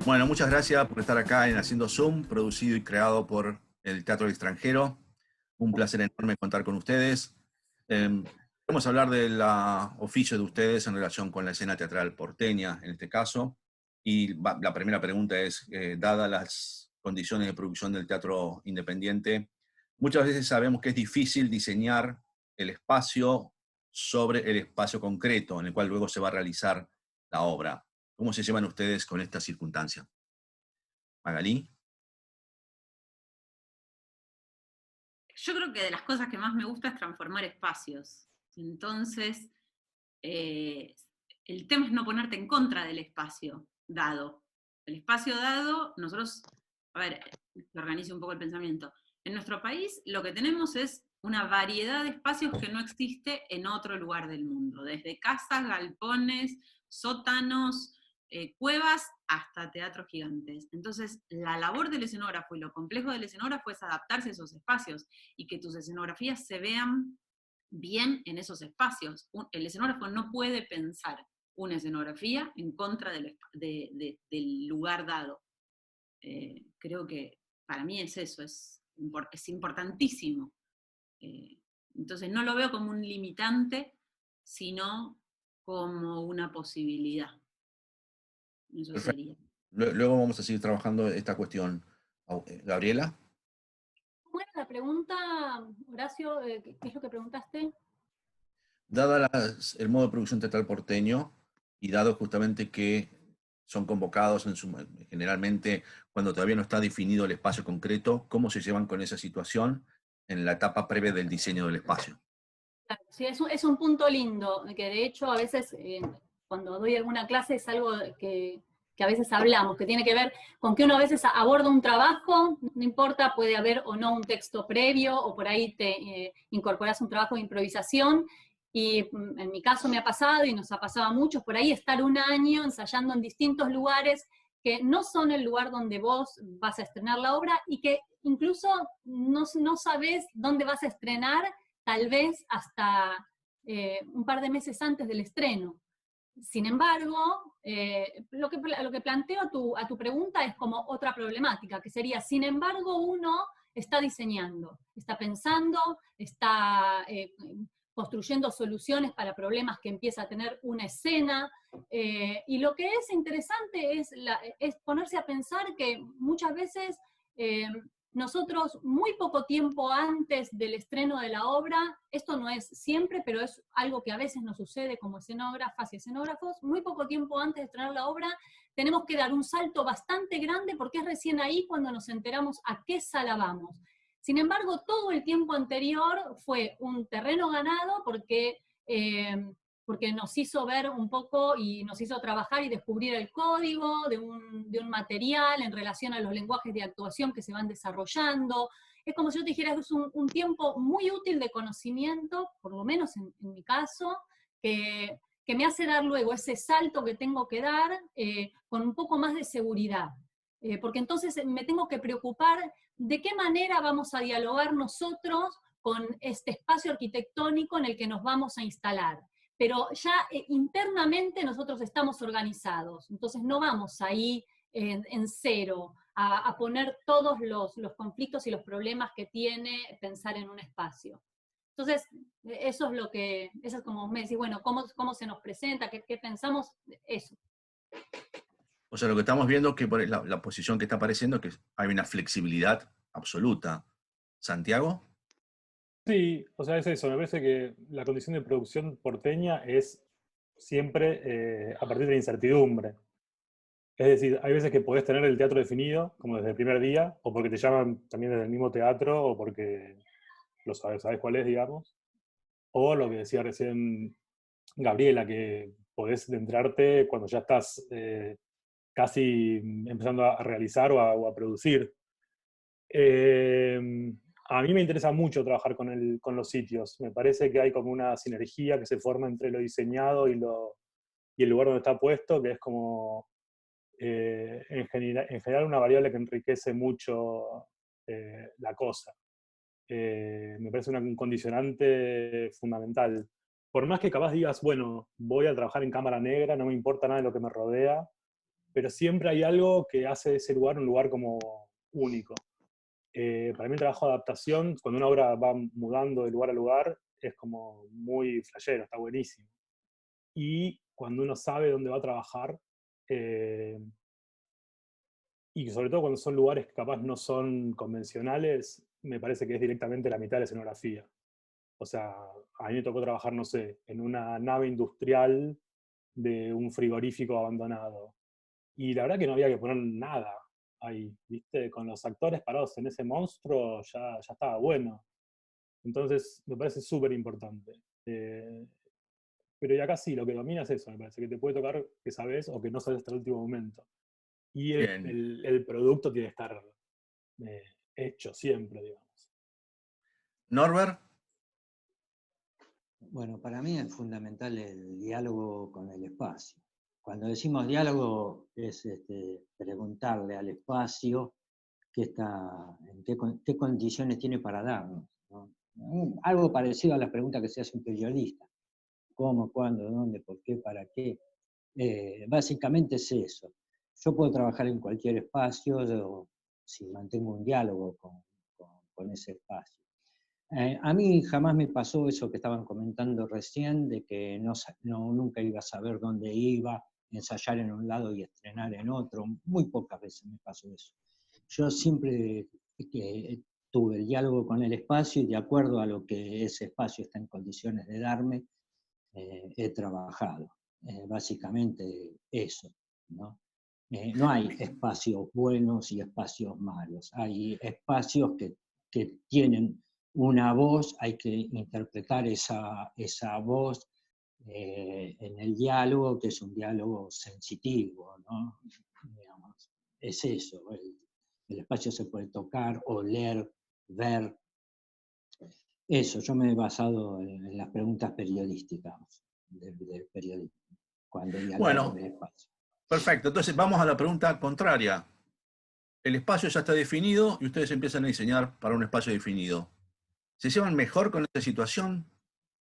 Bueno, muchas gracias por estar acá en Haciendo Zoom, producido y creado por el Teatro del Extranjero. Un placer enorme contar con ustedes. Vamos a hablar del oficio de ustedes en relación con la escena teatral porteña, en este caso. Y la primera pregunta es, dadas las condiciones de producción del teatro independiente, muchas veces sabemos que es difícil diseñar el espacio sobre el espacio concreto en el cual luego se va a realizar la obra. ¿Cómo se llevan ustedes con esta circunstancia? Magalí. Yo creo que de las cosas que más me gusta es transformar espacios. Entonces, eh, el tema es no ponerte en contra del espacio dado. El espacio dado, nosotros, a ver, que organice un poco el pensamiento. En nuestro país lo que tenemos es una variedad de espacios que no existe en otro lugar del mundo, desde casas, galpones, sótanos, cuevas, hasta teatros gigantes. Entonces, la labor del escenógrafo y lo complejo del escenógrafo es adaptarse a esos espacios y que tus escenografías se vean bien en esos espacios. El escenógrafo no puede pensar una escenografía en contra del lugar dado. Creo que para mí es eso, es importantísimo. Eh, entonces no lo veo como un limitante, sino como una posibilidad. Eso Perfecto. sería. Luego vamos a seguir trabajando esta cuestión. Gabriela, ¿Cómo era la pregunta, Horacio? ¿Qué es lo que preguntaste? dada el modo de producción teatral porteño y dado justamente que son convocados generalmente cuando todavía no está definido el espacio concreto, ¿cómo se llevan con esa situación en la etapa previa del diseño del espacio? Claro, sí, es un punto lindo, que de hecho a veces cuando doy alguna clase es algo que a veces hablamos, que tiene que ver con que uno a veces aborda un trabajo, no importa, puede haber o no un texto previo, o por ahí te incorporas un trabajo de improvisación, y en mi caso me ha pasado, y nos ha pasado a muchos, por ahí estar un año ensayando en distintos lugares que no son el lugar donde vos vas a estrenar la obra, y que incluso no sabés dónde vas a estrenar, tal vez hasta un par de meses antes del estreno. Sin embargo, lo que planteo a tu pregunta es como otra problemática, que sería, sin embargo, uno está diseñando, está pensando, está construyendo soluciones para problemas que empieza a tener una escena, y lo que es interesante es ponerse a pensar que muchas veces nosotros muy poco tiempo antes del estreno de la obra, esto no es siempre, pero es algo que a veces nos sucede como escenógrafas y escenógrafos, muy poco tiempo antes de estrenar la obra tenemos que dar un salto bastante grande porque es recién ahí cuando nos enteramos a qué sala vamos. Sin embargo, todo el tiempo anterior fue un terreno ganado porque nos hizo ver un poco y nos hizo trabajar y descubrir el código de un material en relación a los lenguajes de actuación que se van desarrollando. Es como si yo te dijera, es un tiempo muy útil de conocimiento, por lo menos en mi caso, que me hace dar luego ese salto que tengo que dar con un poco más de seguridad. Porque entonces me tengo que preocupar de qué manera vamos a dialogar nosotros con este espacio arquitectónico en el que nos vamos a instalar. Pero ya internamente nosotros estamos organizados, entonces no vamos ahí en cero a poner todos los conflictos y los problemas que tiene pensar en un espacio. Entonces, eso es como me decís, bueno, ¿cómo se nos presenta? ¿Qué pensamos? Eso. O sea, lo que estamos viendo es que por la posición que está apareciendo, que hay una flexibilidad absoluta. ¿Santiago? Sí, o sea, es eso. Me parece que la condición de producción porteña es siempre a partir de la incertidumbre. Es decir, hay veces que podés tener el teatro definido, como desde el primer día, o porque te llaman también desde el mismo teatro, o porque lo sabes cuál es, digamos. O lo que decía recién Gabriela, que podés entrarte cuando ya estás casi empezando a realizar o a producir. A mí me interesa mucho trabajar con los sitios. Me parece que hay como una sinergia que se forma entre lo diseñado y el lugar donde está puesto, que es como en general una variable que enriquece mucho la cosa. Me parece un condicionante fundamental. Por más que capaz digas, bueno, voy a trabajar en cámara negra, no me importa nada de lo que me rodea, pero siempre hay algo que hace ese lugar un lugar como único. Para mí el trabajo de adaptación, cuando una obra va mudando de lugar a lugar, es como muy flashero, está buenísimo. Y cuando uno sabe dónde va a trabajar, y sobre todo cuando son lugares que capaz no son convencionales, me parece que es directamente la mitad de la escenografía. O sea, a mí me tocó trabajar, no sé, en una nave industrial de un frigorífico abandonado. Y la verdad que no había que poner nada ahí, ¿viste? Con los actores parados en ese monstruo ya estaba bueno. Entonces, me parece súper importante. Pero y acá sí, lo que domina es eso, me parece, que te puede tocar que sabes o que no sabes hasta el último momento. Y Bien. el producto tiene que estar hecho siempre, digamos. Norbert, Bueno, para mí es fundamental el diálogo con el espacio. Cuando decimos diálogo es preguntarle al espacio en qué condiciones tiene para darnos, ¿no? Algo parecido a la pregunta que se hace un periodista. ¿Cómo, cuándo, dónde, por qué, para qué? Básicamente es eso. Yo puedo trabajar en cualquier espacio si mantengo un diálogo con ese espacio. A mí jamás me pasó eso que estaban comentando recién, de que nunca iba a saber dónde iba, ensayar en un lado y estrenar en otro. Muy pocas veces me pasó eso. Yo siempre tuve el diálogo con el espacio y de acuerdo a lo que ese espacio está en condiciones de darme, he trabajado. Básicamente eso, ¿no? No hay espacios buenos y espacios malos. Hay espacios que tienen una voz, hay que interpretar esa voz en el diálogo, que es un diálogo sensitivo, ¿no? Digamos, es eso. El espacio se puede tocar, oler, ver. Eso, yo me he basado en las preguntas periodísticas del periodismo, cuando dialogo con bueno, el espacio. perfecto. Entonces vamos a la pregunta contraria. El espacio ya está definido y ustedes empiezan a diseñar para un espacio definido. ¿Se llevan mejor con esta situación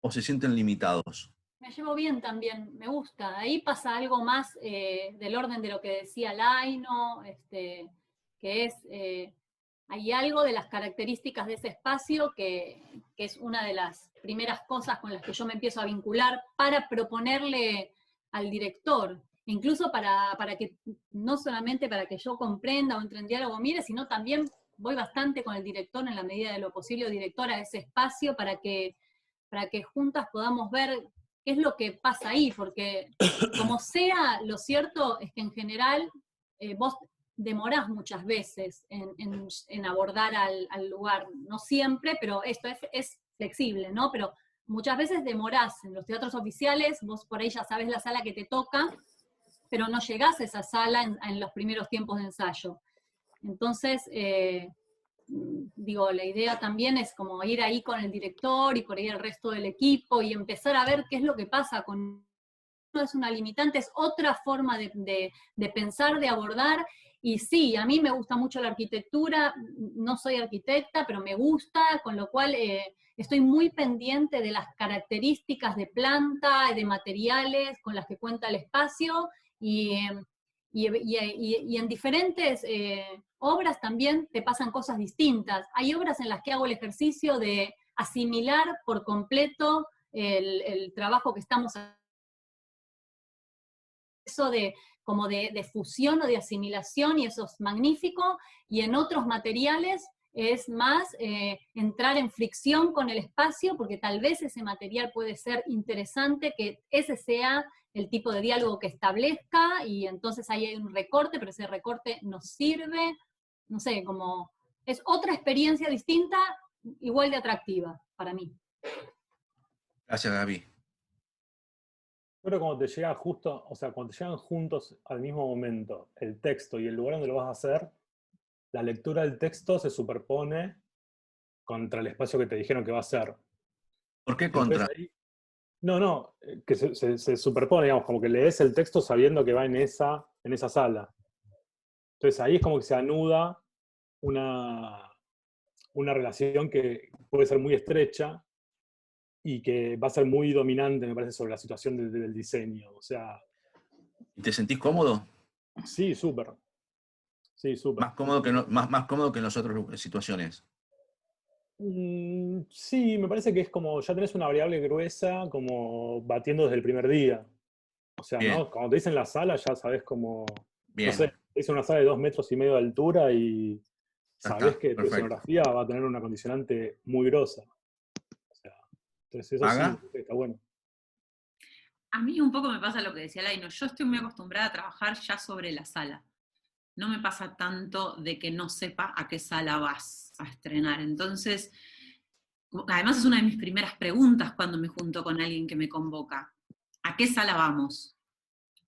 o se sienten limitados? Me llevo bien también, me gusta. Ahí pasa algo más del orden de lo que decía Laino, que es, hay algo de las características de ese espacio que es una de las primeras cosas con las que yo me empiezo a vincular para proponerle al director, incluso para que, no solamente para que yo comprenda o entre en diálogo, mire, sino también voy bastante con el director en la medida de lo posible, o directora, a ese espacio para que juntas podamos ver qué es lo que pasa ahí, porque como sea, lo cierto es que en general vos demorás muchas veces en abordar al lugar, no siempre, pero esto es flexible, ¿no? Pero muchas veces demorás en los teatros oficiales, vos por ahí ya sabés la sala que te toca, pero no llegás a esa sala en los primeros tiempos de ensayo. Entonces, digo, la idea también es como ir ahí con el director y por ahí el resto del equipo y empezar a ver qué es lo que pasa con... No es una limitante, es otra forma de pensar, de abordar. Y sí, a mí me gusta mucho la arquitectura, no soy arquitecta, pero me gusta, con lo cual estoy muy pendiente de las características de planta, de materiales con las que cuenta el espacio y en diferentes obras también te pasan cosas distintas. Hay obras en las que hago el ejercicio de asimilar por completo el trabajo que estamos haciendo, eso como de fusión o de asimilación, y eso es magnífico, y en otros materiales es más entrar en fricción con el espacio, porque tal vez ese material puede ser interesante, que ese sea el tipo de diálogo que establezca, y entonces ahí hay un recorte, pero ese recorte nos sirve, no sé, como es otra experiencia distinta, igual de atractiva para mí. Gracias, Gaby. Pero cuando te llega justo, o sea, cuando te llegan juntos al mismo momento el texto y el lugar donde lo vas a hacer, la lectura del texto se superpone contra el espacio que te dijeron que va a ser. ¿Por qué Entonces contra? ahí, no, que se superpone, digamos, como que lees el texto sabiendo que va en esa sala. Entonces ahí es como que se anuda una relación que puede ser muy estrecha y que va a ser muy dominante, me parece, sobre la situación del diseño. O sea, ¿Y te sentís cómodo? Sí, súper. Sí, súper. Más cómodo que, más cómodo que en las otras situaciones. Sí, me parece que es como, ya tenés una variable gruesa como batiendo desde el primer día. O sea, Bien, ¿no? Cuando te dicen la sala ya sabes como, no sé, bien, te dicen una sala de 2,5 metros de altura y ya sabes está, que tu perfecto. escenografía va a tener una condicionante muy grosa. O sea, entonces eso sí, ¿Haga? está bueno. A mí un poco me pasa lo que decía Laino, yo estoy muy acostumbrada a trabajar ya sobre la sala. No me pasa tanto de que no sepa a qué sala vas a estrenar. Entonces, además es una de mis primeras preguntas cuando me junto con alguien que me convoca. ¿A qué sala vamos?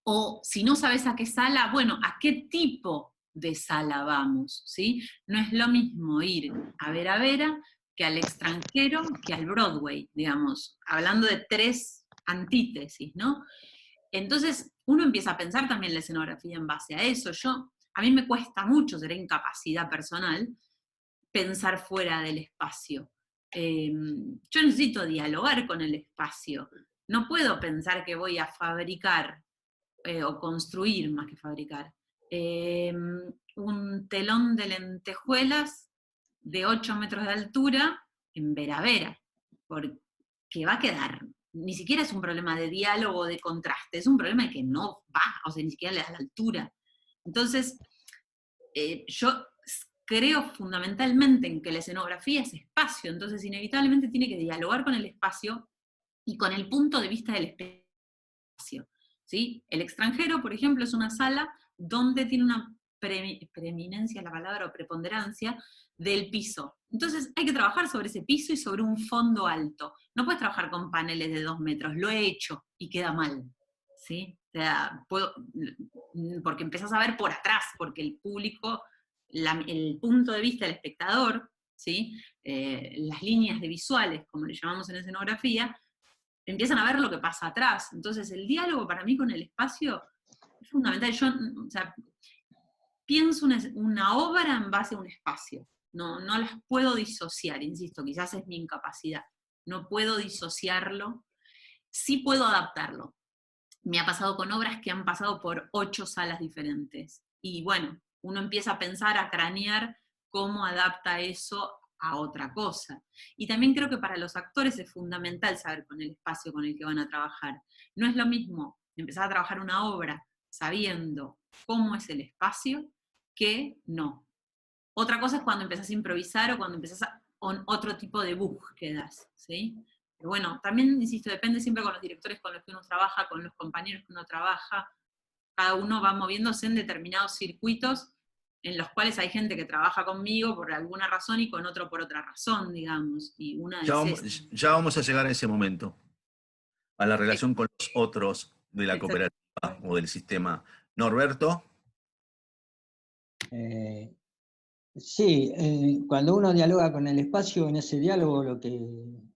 O si no sabes a qué sala, bueno, ¿a qué tipo de sala vamos? ¿Sí? No es lo mismo ir a Vera que al extranjero, que al Broadway, digamos, hablando de tres antítesis, ¿no? Entonces, uno empieza a pensar también la escenografía en base a eso. A mí me cuesta mucho, será incapacidad personal, pensar fuera del espacio. Yo necesito dialogar con el espacio. No puedo pensar que voy a fabricar o construir más que fabricar un telón de lentejuelas de 8 metros de altura en Vera, porque va a quedar, ni siquiera es un problema de diálogo o de contraste, es un problema de que no va, o sea, ni siquiera le da la altura. Entonces, yo creo fundamentalmente en que la escenografía es espacio, entonces inevitablemente tiene que dialogar con el espacio y con el punto de vista del espacio. ¿Sí? El extranjero, por ejemplo, es una sala donde tiene una preeminencia, la palabra, o preponderancia del piso. Entonces hay que trabajar sobre ese piso y sobre un fondo alto. No puedes trabajar con paneles de 2 metros, lo he hecho y queda mal. ¿Sí? O sea, porque empezás a ver por atrás, porque el público, el punto de vista del espectador, ¿sí? Las líneas de visuales, como le llamamos en escenografía, empiezan a ver lo que pasa atrás. Entonces, el diálogo para mí con el espacio es fundamental. Yo, o sea, pienso una obra en base a un espacio. No las puedo disociar, insisto, quizás es mi incapacidad. No puedo disociarlo. Sí puedo adaptarlo. Me ha pasado con obras que han pasado por 8 salas diferentes. Y bueno, uno empieza a pensar, a cranear cómo adapta eso a otra cosa. Y también creo que para los actores es fundamental saber con el espacio con el que van a trabajar. No es lo mismo empezar a trabajar una obra sabiendo cómo es el espacio que no. Otra cosa es cuando empezás a improvisar o cuando empezás con otro tipo de búsquedas, ¿sí? Pero bueno, también, insisto, depende siempre con los directores con los que uno trabaja, con los compañeros que uno trabaja. Cada uno va moviéndose en determinados circuitos en los cuales hay gente que trabaja conmigo por alguna razón y con otro por otra razón, digamos. Y una Ya es vamos, esa. ya vamos a llegar a ese momento, a la Sí, relación con los otros de la exacto. cooperativa o del sistema. Norberto, Eh, sí, cuando uno dialoga con el espacio, en ese diálogo lo que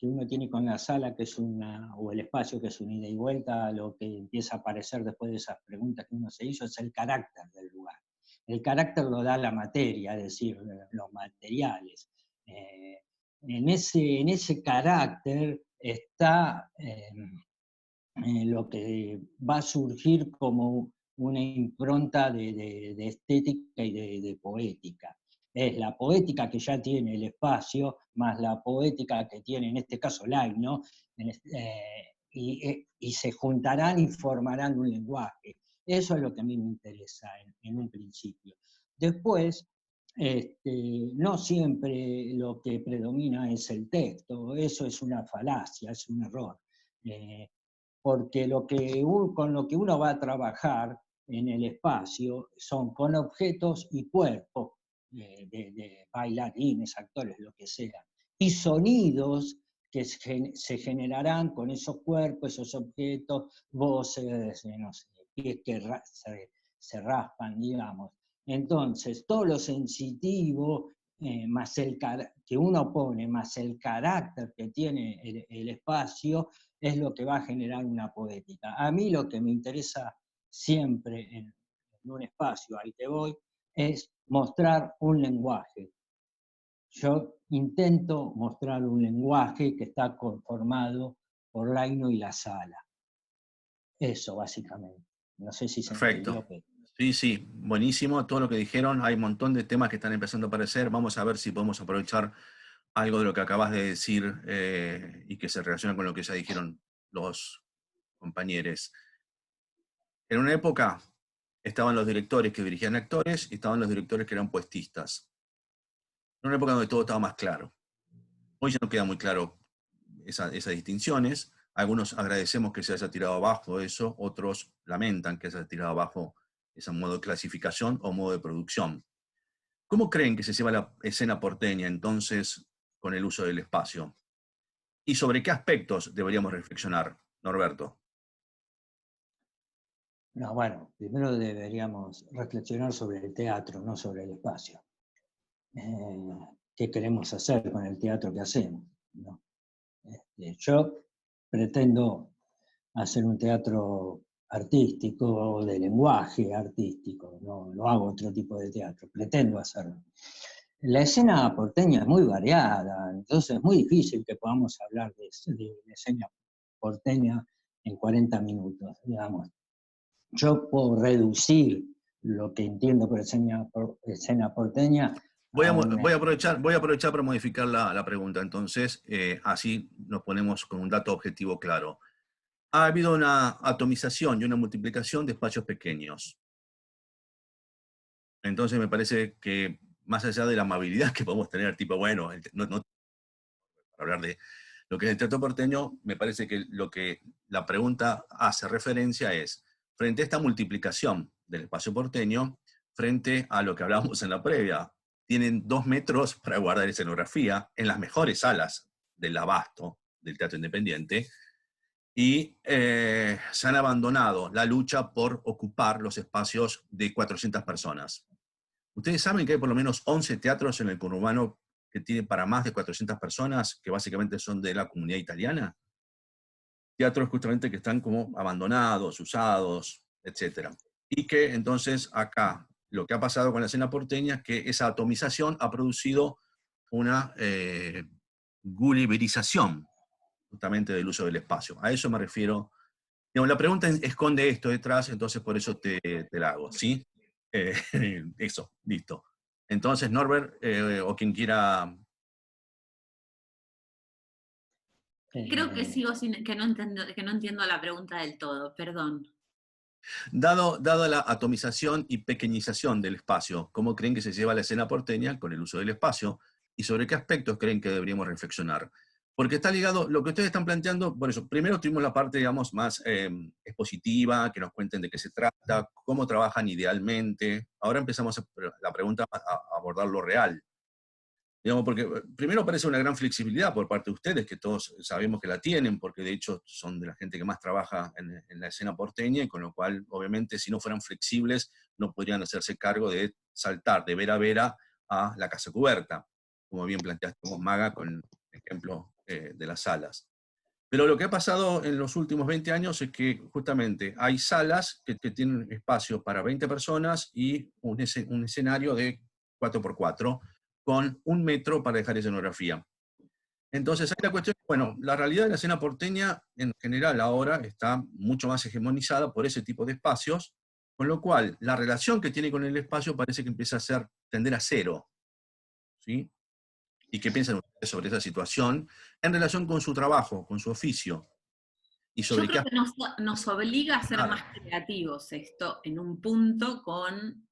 uno tiene con la sala, que es o el espacio, que es un ida y vuelta, lo que empieza a aparecer después de esas preguntas que uno se hizo, es el carácter del lugar. El carácter lo da la materia, es decir, los materiales. En ese carácter está lo que va a surgir como una impronta de estética y de poética. Es la poética que ya tiene el espacio, más la poética que tiene, en este caso, Laino, y se juntarán y formarán un lenguaje. Eso es lo que a mí me interesa en un principio. Después, no siempre lo que predomina es el texto, eso es una falacia, es un error. Porque con lo que uno va a trabajar en el espacio son con objetos y cuerpos, de bailarines, actores, lo que sea, y sonidos que se generarán con esos cuerpos, esos objetos, voces, no sé, pies que se raspan, digamos. Entonces, todo lo sensitivo, que uno pone, más el carácter que tiene el espacio, es lo que va a generar una poética. A mí lo que me interesa siempre en un espacio, ahí te voy, es mostrar un lenguaje. Yo intento mostrar un lenguaje que está conformado por Laino y la sala. Eso, básicamente. No sé si se perfecto. entendió, pero... Sí, sí, buenísimo todo lo que dijeron. Hay un montón de temas que están empezando a aparecer. Vamos a ver si podemos aprovechar algo de lo que acabas de decir y que se relaciona con lo que ya dijeron los compañeros. En una época estaban los directores que dirigían actores y estaban los directores que eran puestistas. En una época donde todo estaba más claro. Hoy ya no queda muy claro esas distinciones. Algunos agradecemos que se haya tirado abajo eso, otros lamentan que se haya tirado abajo ese modo de clasificación o modo de producción. ¿Cómo creen que se lleva la escena porteña entonces con el uso del espacio? ¿Y sobre qué aspectos deberíamos reflexionar, Norberto? No, bueno, primero deberíamos reflexionar sobre el teatro, no sobre el espacio. ¿Qué queremos hacer con el teatro que hacemos? ¿No? Yo pretendo hacer un teatro artístico, de lenguaje artístico, no hago otro tipo de teatro, pretendo hacerlo. La escena porteña es muy variada, entonces es muy difícil que podamos hablar de la escena porteña en 40 minutos, digamos. Yo puedo reducir lo que entiendo por escena porteña. Voy a aprovechar para modificar la pregunta, entonces, así nos ponemos con un dato objetivo claro. Ha habido una atomización y una multiplicación de espacios pequeños. Entonces me parece que más allá de la amabilidad que podemos tener, tipo, bueno, no para hablar de lo que es el teatro porteño, me parece que lo que la pregunta hace referencia es, frente a esta multiplicación del espacio porteño, frente a lo que hablábamos en la previa, tienen 2 metros para guardar escenografía en las mejores salas del abasto del teatro independiente, y se han abandonado la lucha por ocupar los espacios de 400 personas. Ustedes saben que hay por lo menos 11 teatros en el conurbano que tienen para más de 400 personas, que básicamente son de la comunidad italiana. Teatros justamente que están como abandonados, usados, etc. Y que entonces acá, lo que ha pasado con la escena porteña es que esa atomización ha producido una gulliverización justamente del uso del espacio. A eso me refiero. Digamos, la pregunta esconde esto detrás, entonces por eso te la hago, ¿sí? Eso, listo. Entonces, Norbert, o quien quiera... Creo que que no entiendo la pregunta del todo, perdón. Dado la atomización y pequeñización del espacio, ¿cómo creen que se lleva la escena porteña con el uso del espacio? ¿Y sobre qué aspectos creen que deberíamos reflexionar? Porque está ligado, lo que ustedes están planteando, por eso, primero tuvimos la parte, digamos, más expositiva, que nos cuenten de qué se trata, cómo trabajan idealmente. Ahora empezamos la pregunta a abordar lo real. Digamos, porque primero parece una gran flexibilidad por parte de ustedes, que todos sabemos que la tienen, porque de hecho son de la gente que más trabaja en la escena porteña, y con lo cual, obviamente, si no fueran flexibles, no podrían hacerse cargo de saltar de vera a vera a la casa cubierta, como bien planteaste vos, Maga, con el ejemplo de las salas. Pero lo que ha pasado en los últimos 20 años es que justamente hay salas que tienen espacio para 20 personas y un escenario de 4x4, con 1 metro para dejar escenografía. Entonces, hay la cuestión, bueno, la realidad de la escena porteña en general ahora está mucho más hegemonizada por ese tipo de espacios, con lo cual la relación que tiene con el espacio parece que empieza a tender a cero, ¿sí? ¿Y qué piensan ustedes sobre esa situación en relación con su trabajo, con su oficio? Y Yo sobre qué creo que nos obliga a ser más creativos esto en un punto con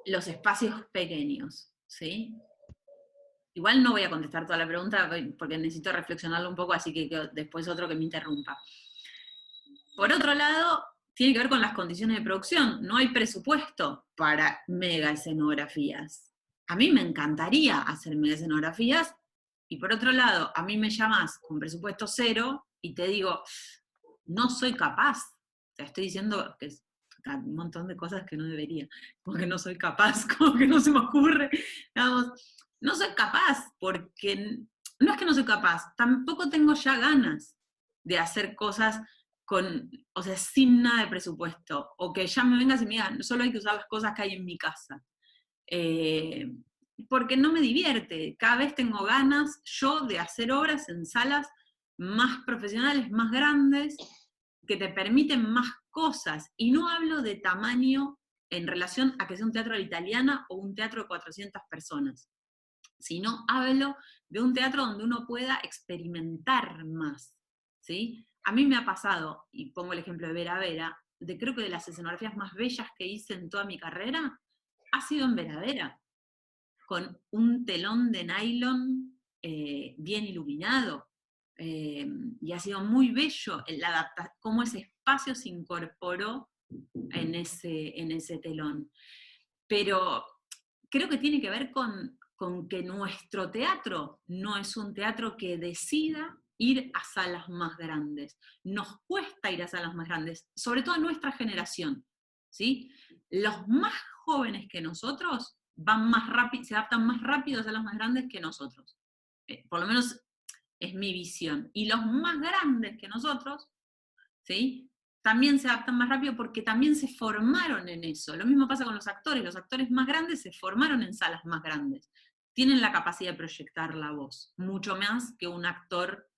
los espacios pequeños, ¿sí? Igual no voy a contestar toda la pregunta porque necesito reflexionarlo un poco, así que después otro que me interrumpa. Por otro lado, tiene que ver con las condiciones de producción. No hay presupuesto para mega escenografías. A mí me encantaría hacer mega escenografías, y por otro lado, a mí me llamas con presupuesto cero y te digo, no soy capaz. Te estoy diciendo que un montón de cosas que no debería, como que no soy capaz, como que no se me ocurre. Digamos, no soy capaz, porque no es que no soy capaz, tampoco tengo ya ganas de hacer cosas o sea, sin nada de presupuesto, o que ya me vengas y me digas, solo hay que usar las cosas que hay en mi casa. Porque no me divierte, cada vez tengo ganas yo de hacer obras en salas más profesionales, más grandes, que te permiten más cosas, y no hablo de tamaño en relación a que sea un teatro a la italiana o un teatro de 400 personas, sino hablo de un teatro donde uno pueda experimentar más, ¿sí? A mí me ha pasado, y pongo el ejemplo de Vera Vera, creo que de las escenografías más bellas que hice en toda mi carrera, ha sido en Vera Vera, con un telón de nylon bien iluminado, y ha sido muy bello cómo ese espacio se incorporó en ese telón. Pero creo que tiene que ver con que nuestro teatro no es un teatro que decida ir a salas más grandes. Nos cuesta ir a salas más grandes, sobre todo a nuestra generación, ¿sí? Los más jóvenes que nosotros van más rápido, se adaptan más rápido a salas más grandes que nosotros. Por lo menos es mi visión. Y los más grandes que nosotros, ¿sí?, también se adaptan más rápido porque también se formaron en eso. Lo mismo pasa con los actores más grandes se formaron en salas más grandes. Tienen la capacidad de proyectar la voz, mucho más que un actor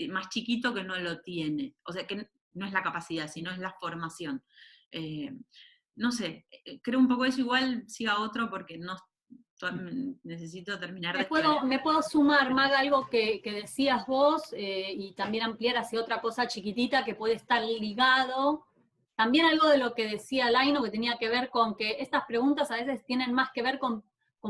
más chiquito que no lo tiene. O sea, que no es la capacidad, sino es la formación. No sé, creo un poco eso, igual siga otro porque no necesito terminar de Me puedo sumar, Maga, algo que decías vos, y también ampliar hacia otra cosa chiquitita que puede estar ligado. También algo de lo que decía Laino, que tenía que ver con que estas preguntas a veces tienen más que ver con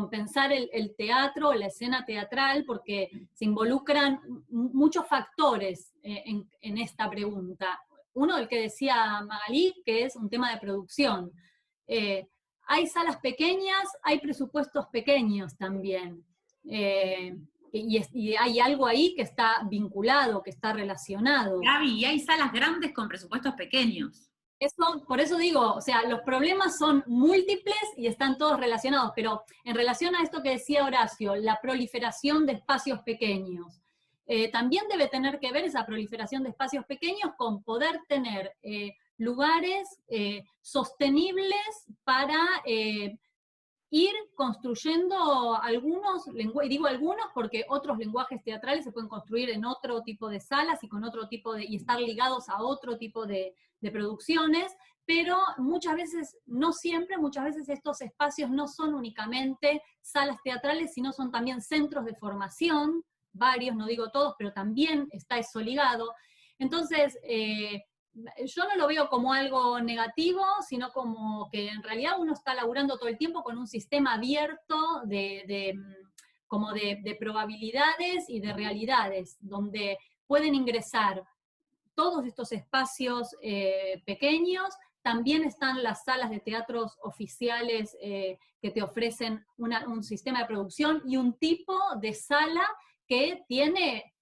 pensar el teatro, la escena teatral, porque se involucran muchos factores en esta pregunta. Uno, el que decía Magalí, que es un tema de producción. Hay salas pequeñas, hay presupuestos pequeños también. Y hay algo ahí que está vinculado, que está relacionado. Gaby, y hay salas grandes con presupuestos pequeños. Por eso digo, o sea, los problemas son múltiples y están todos relacionados, pero en relación a esto que decía Horacio, la proliferación de espacios pequeños, también debe tener que ver esa proliferación de espacios pequeños con poder tener lugares sostenibles para ir construyendo algunos lenguajes, digo algunos porque otros lenguajes teatrales se pueden construir en otro tipo de salas y con otro tipo y estar ligados a otro tipo de producciones, pero muchas veces, no siempre, muchas veces estos espacios no son únicamente salas teatrales, sino son también centros de formación, varios, no digo todos, pero también está eso ligado. Entonces, yo no lo veo como algo negativo, sino como que en realidad uno está laburando todo el tiempo con un sistema abierto como de probabilidades y de realidades, donde pueden ingresar todos estos espacios pequeños. También están las salas de teatros oficiales que te ofrecen un sistema de producción y un tipo de sala que tiene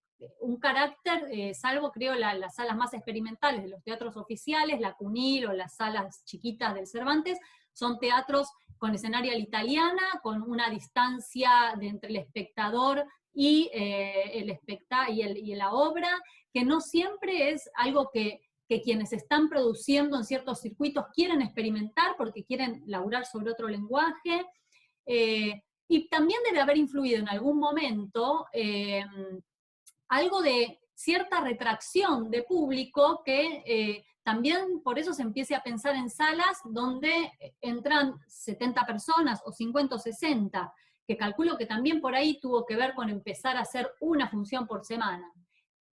un carácter, salvo creo las salas más experimentales de los teatros oficiales, la CUNYL o las salas chiquitas del Cervantes, son teatros con escenario a la italiana, con una distancia entre el espectador y la obra, que no siempre es algo que quienes están produciendo en ciertos circuitos quieren experimentar porque quieren laburar sobre otro lenguaje, y también debe haber influido en algún momento algo de cierta retracción de público que también por eso se empiece a pensar en salas donde entran 70 personas o 50 o 60, que calculo que también por ahí tuvo que ver con empezar a hacer una función por semana.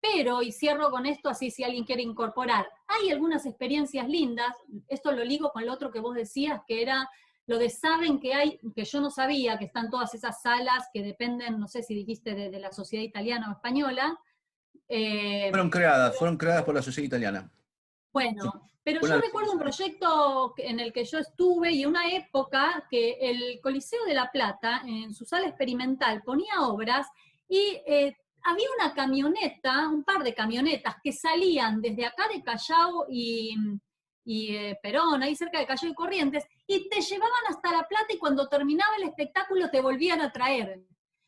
Pero, y cierro con esto, así si alguien quiere incorporar, hay algunas experiencias lindas, esto lo ligo con lo otro que vos decías, que era lo de saben que hay, que yo no sabía, que están todas esas salas que dependen, no sé si dijiste, de la sociedad italiana o española. Fueron creadas por la sociedad italiana. Bueno, pero yo recuerdo un proyecto en el que yo estuve y una época que el Coliseo de La Plata, en su sala experimental, ponía obras y había una camioneta, un par de camionetas que salían desde acá de Callao y Perón, ahí cerca de Callao y Corrientes, y te llevaban hasta La Plata y cuando terminaba el espectáculo te volvían a traer.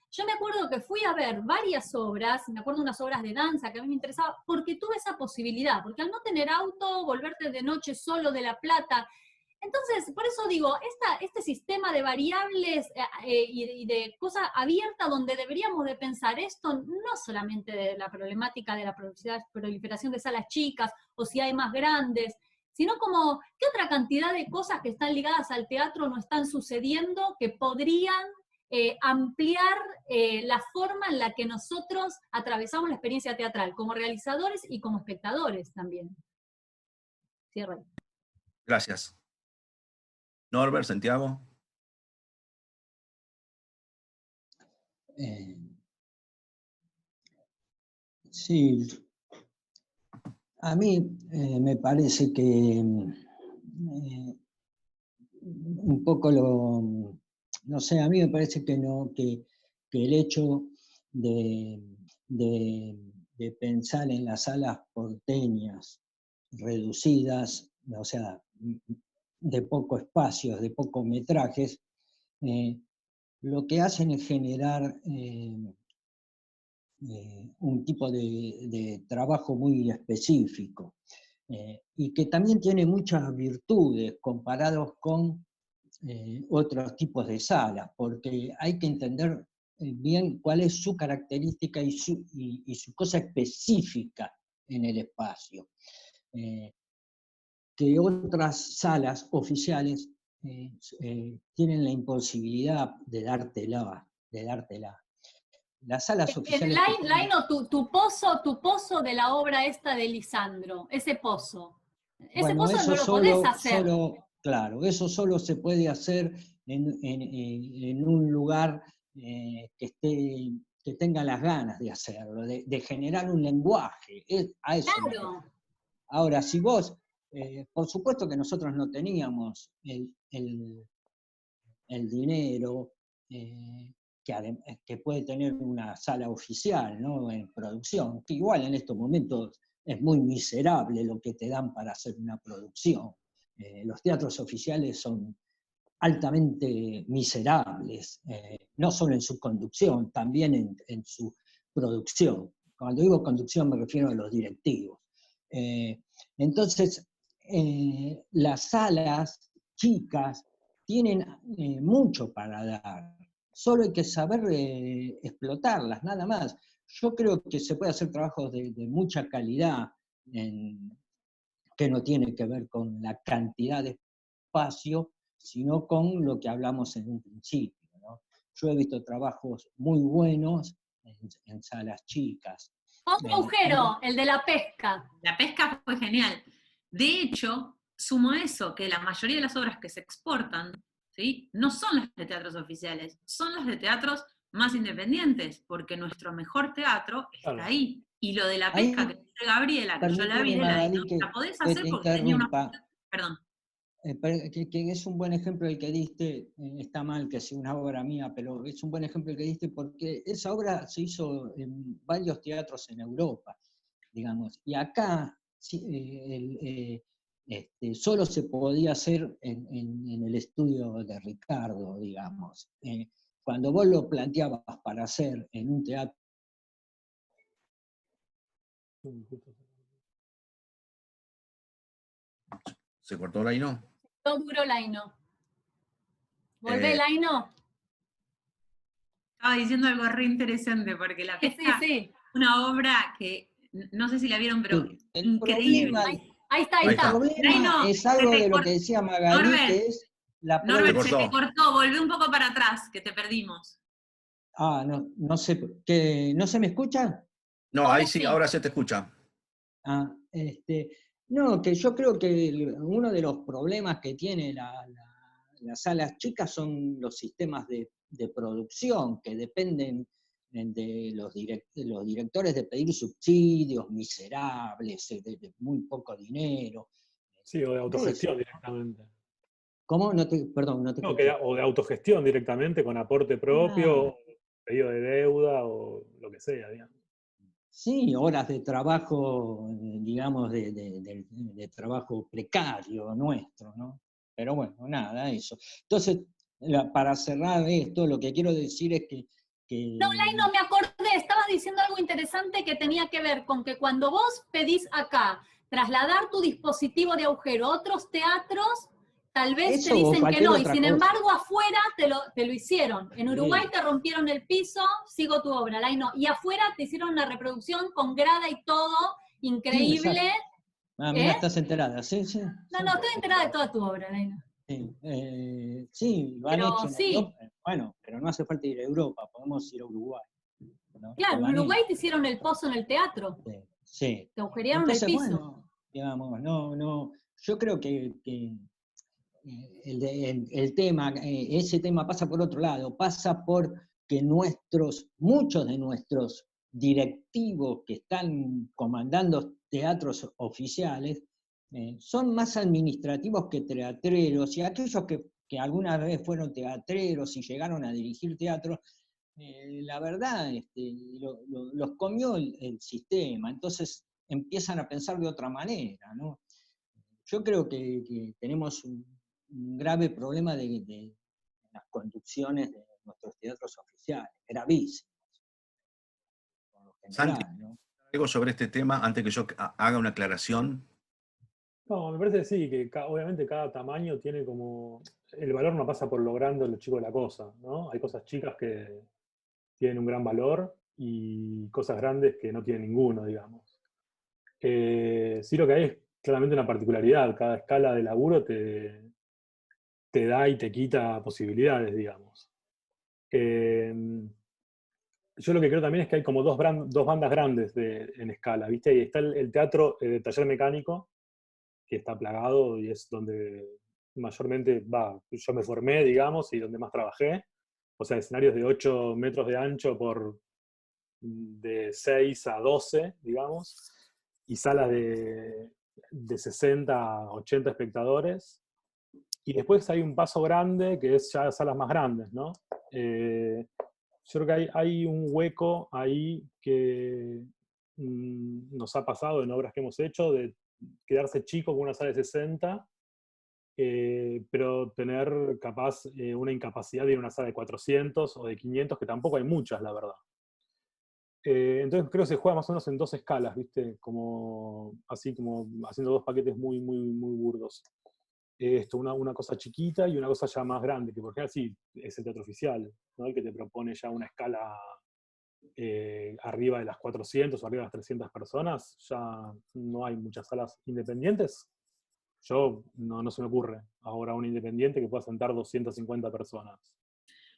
Yo me acuerdo que fui a ver varias obras, me acuerdo unas obras de danza que a mí me interesaba, porque tuve esa posibilidad, porque al no tener auto, volverte de noche solo de La Plata. Entonces, por eso digo, este sistema de variables y de cosa abierta donde deberíamos de pensar esto, no solamente de la problemática de la proliferación de salas chicas, o si hay más grandes, sino como qué otra cantidad de cosas que están ligadas al teatro no están sucediendo que podrían ampliar la forma en la que nosotros atravesamos la experiencia teatral, como realizadores y como espectadores también. Cierre. Gracias. Norbert, Santiago. Sí, a mí me parece que un poco no sé, a mí me parece que no, que el hecho de pensar en las salas porteñas reducidas, o sea, de pocos espacios, de pocos metrajes, lo que hacen es generar un tipo de trabajo muy específico, y que también tiene muchas virtudes comparados con otros tipos de salas, porque hay que entender bien cuál es su característica y su cosa específica en el espacio. Que otras salas oficiales tienen la imposibilidad de dártela. Las salas oficiales... Laino, tu pozo de la obra esta de Lisandro, ese pozo. Ese bueno, pozo eso no lo podés hacer. Claro, eso solo se puede hacer en un lugar que tenga las ganas de hacerlo, de generar un lenguaje. A eso me refiero. Ahora, si vos, por supuesto que nosotros no teníamos el dinero que puede tener una sala oficial, ¿no?, en producción, que igual en estos momentos es muy miserable lo que te dan para hacer una producción. Los teatros oficiales son altamente miserables, no solo en su conducción, también en su producción. Cuando digo conducción me refiero a los directivos. Entonces, las salas chicas tienen mucho para dar, solo hay que saber explotarlas, nada más. Yo creo que se puede hacer trabajos de mucha calidad, que no tiene que ver con la cantidad de espacio, sino con lo que hablamos en un principio, ¿no? Yo he visto trabajos muy buenos en salas chicas. Otro agujero, el de la pesca. La pesca fue genial. De hecho, sumo a eso, que la mayoría de las obras que se exportan, ¿sí?, no son las de teatros oficiales, son las de teatros más independientes, porque nuestro mejor teatro está ahí. Y lo de la pesca, ahí, que dice Gabriela, que yo la vi de la, ¿no?, la podés hacer porque tenía una... Perdón. Que es un buen ejemplo el que diste, está mal que sea una obra mía, pero es un buen ejemplo el que diste porque esa obra se hizo en varios teatros en Europa, digamos, y acá solo se podía hacer en el estudio de Ricardo, digamos. Cuando vos lo planteabas para hacer en un teatro... ¿Se cortó Laino? Todo duro, Laino. ¿Volvé, Laino? Estaba diciendo algo re interesante, porque la pesca es una obra que, no sé si la vieron, pero increíble. Ahí está. El problema es algo de lo que decía Magalí, Norbert, que es la Norbert, se te cortó, volvé un poco para atrás, que te perdimos. No sé, ¿no se me escucha? No, ahí sí, ahora se te escucha. No, que yo creo que uno de los problemas que tiene las salas chicas son los sistemas de producción, que dependen de los directores de pedir subsidios miserables, de muy poco dinero. Sí, o de autogestión directamente. ¿Cómo? Perdón, no te escuché. O de autogestión directamente, con aporte propio, pedido de deuda, o lo que sea, digamos. Sí, horas de trabajo, digamos, de trabajo precario nuestro, ¿no? Pero bueno, nada, eso. Entonces, para cerrar esto, lo que quiero decir es que... No, Laino, me acordé, estabas diciendo algo interesante que tenía que ver con que cuando vos pedís acá trasladar tu dispositivo de agujero a otros teatros, tal vez te dicen que no, y sin embargo afuera te lo hicieron. En Uruguay te rompieron el piso, sigo tu obra, Laino, y afuera te hicieron una reproducción con grada y todo, increíble. Ah, mira, estás enterada, sí, sí. No, no, estoy enterada de toda tu obra, Elena. Sí, lo han Pero hecho en sí. Europa. Bueno, pero no hace falta ir a Europa, podemos ir a Uruguay, ¿no? Claro, Lo en han Uruguay hecho. te hicieron el pozo en el teatro. Sí. Te agujerearon el Entonces, piso. bueno, digamos, no, yo creo que el tema, ese tema pasa por otro lado, pasa por que muchos de nuestros directivos que están comandando teatros oficiales son más administrativos que teatreros, y aquellos que alguna vez fueron teatreros y llegaron a dirigir teatro, la verdad, los comió el sistema, entonces empiezan a pensar de otra manera, ¿no? Yo creo que tenemos un grave problema de las conducciones de nuestros teatros oficiales, gravísimos, por lo Santi, general, ¿no? algo sobre este tema antes que yo haga una aclaración. No, me parece que sí, que obviamente cada tamaño tiene como... El valor no pasa por lo grande o lo chico de la cosa, ¿no? Hay cosas chicas que tienen un gran valor y cosas grandes que no tienen ninguno, digamos. Sí, lo que hay es claramente una particularidad. Cada escala de laburo te da y te quita posibilidades, digamos. Yo lo que creo también es que hay como dos bandas grandes en escala, ¿viste? Ahí está el teatro de taller mecánico, que está plagado y es donde mayormente, yo me formé, digamos, y donde más trabajé. O sea, escenarios de 8 metros de ancho por de 6 a 12, digamos, y salas de 60 a 80 espectadores. Y después hay un paso grande que es ya salas más grandes, ¿no? Yo creo que hay un hueco ahí que nos ha pasado en obras que hemos hecho, de quedarse chico con una sala de 60, pero tener capaz una incapacidad de ir a una sala de 400 o de 500, que tampoco hay muchas, la verdad. Entonces creo que se juega más o menos en dos escalas, ¿viste? Así como haciendo dos paquetes muy, muy, muy burdos. Una cosa chiquita y una cosa ya más grande, que por ejemplo sí es el teatro oficial, ¿no? El que te propone ya una escala arriba de las 400 o arriba de las 300 personas. Ya no hay muchas salas independientes. No se me ocurre ahora un independiente que pueda sentar 250 personas.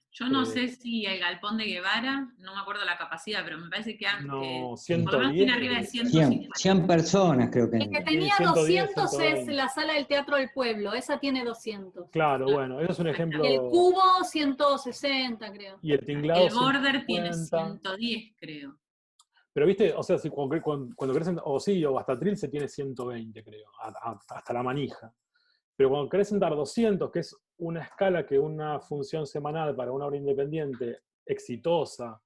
Yo no sé si el Galpón de Guevara, no me acuerdo la capacidad, pero me parece que No, por lo menos tiene 110. arriba de 100 150. personas creo que El que entran. tenía 110, 200 es 120. la sala del Teatro del Pueblo, esa tiene 200. Claro, bueno, eso es un ejemplo. Y el Cubo 160, creo. Y el tinglado El Border tiene 150. 110, creo. Pero viste, o sea, si cuando crecen, o sí, o hasta Trill se tiene 120, creo, hasta la manija. Pero cuando querés sentar 200, que es una escala que una función semanal para una obra independiente exitosa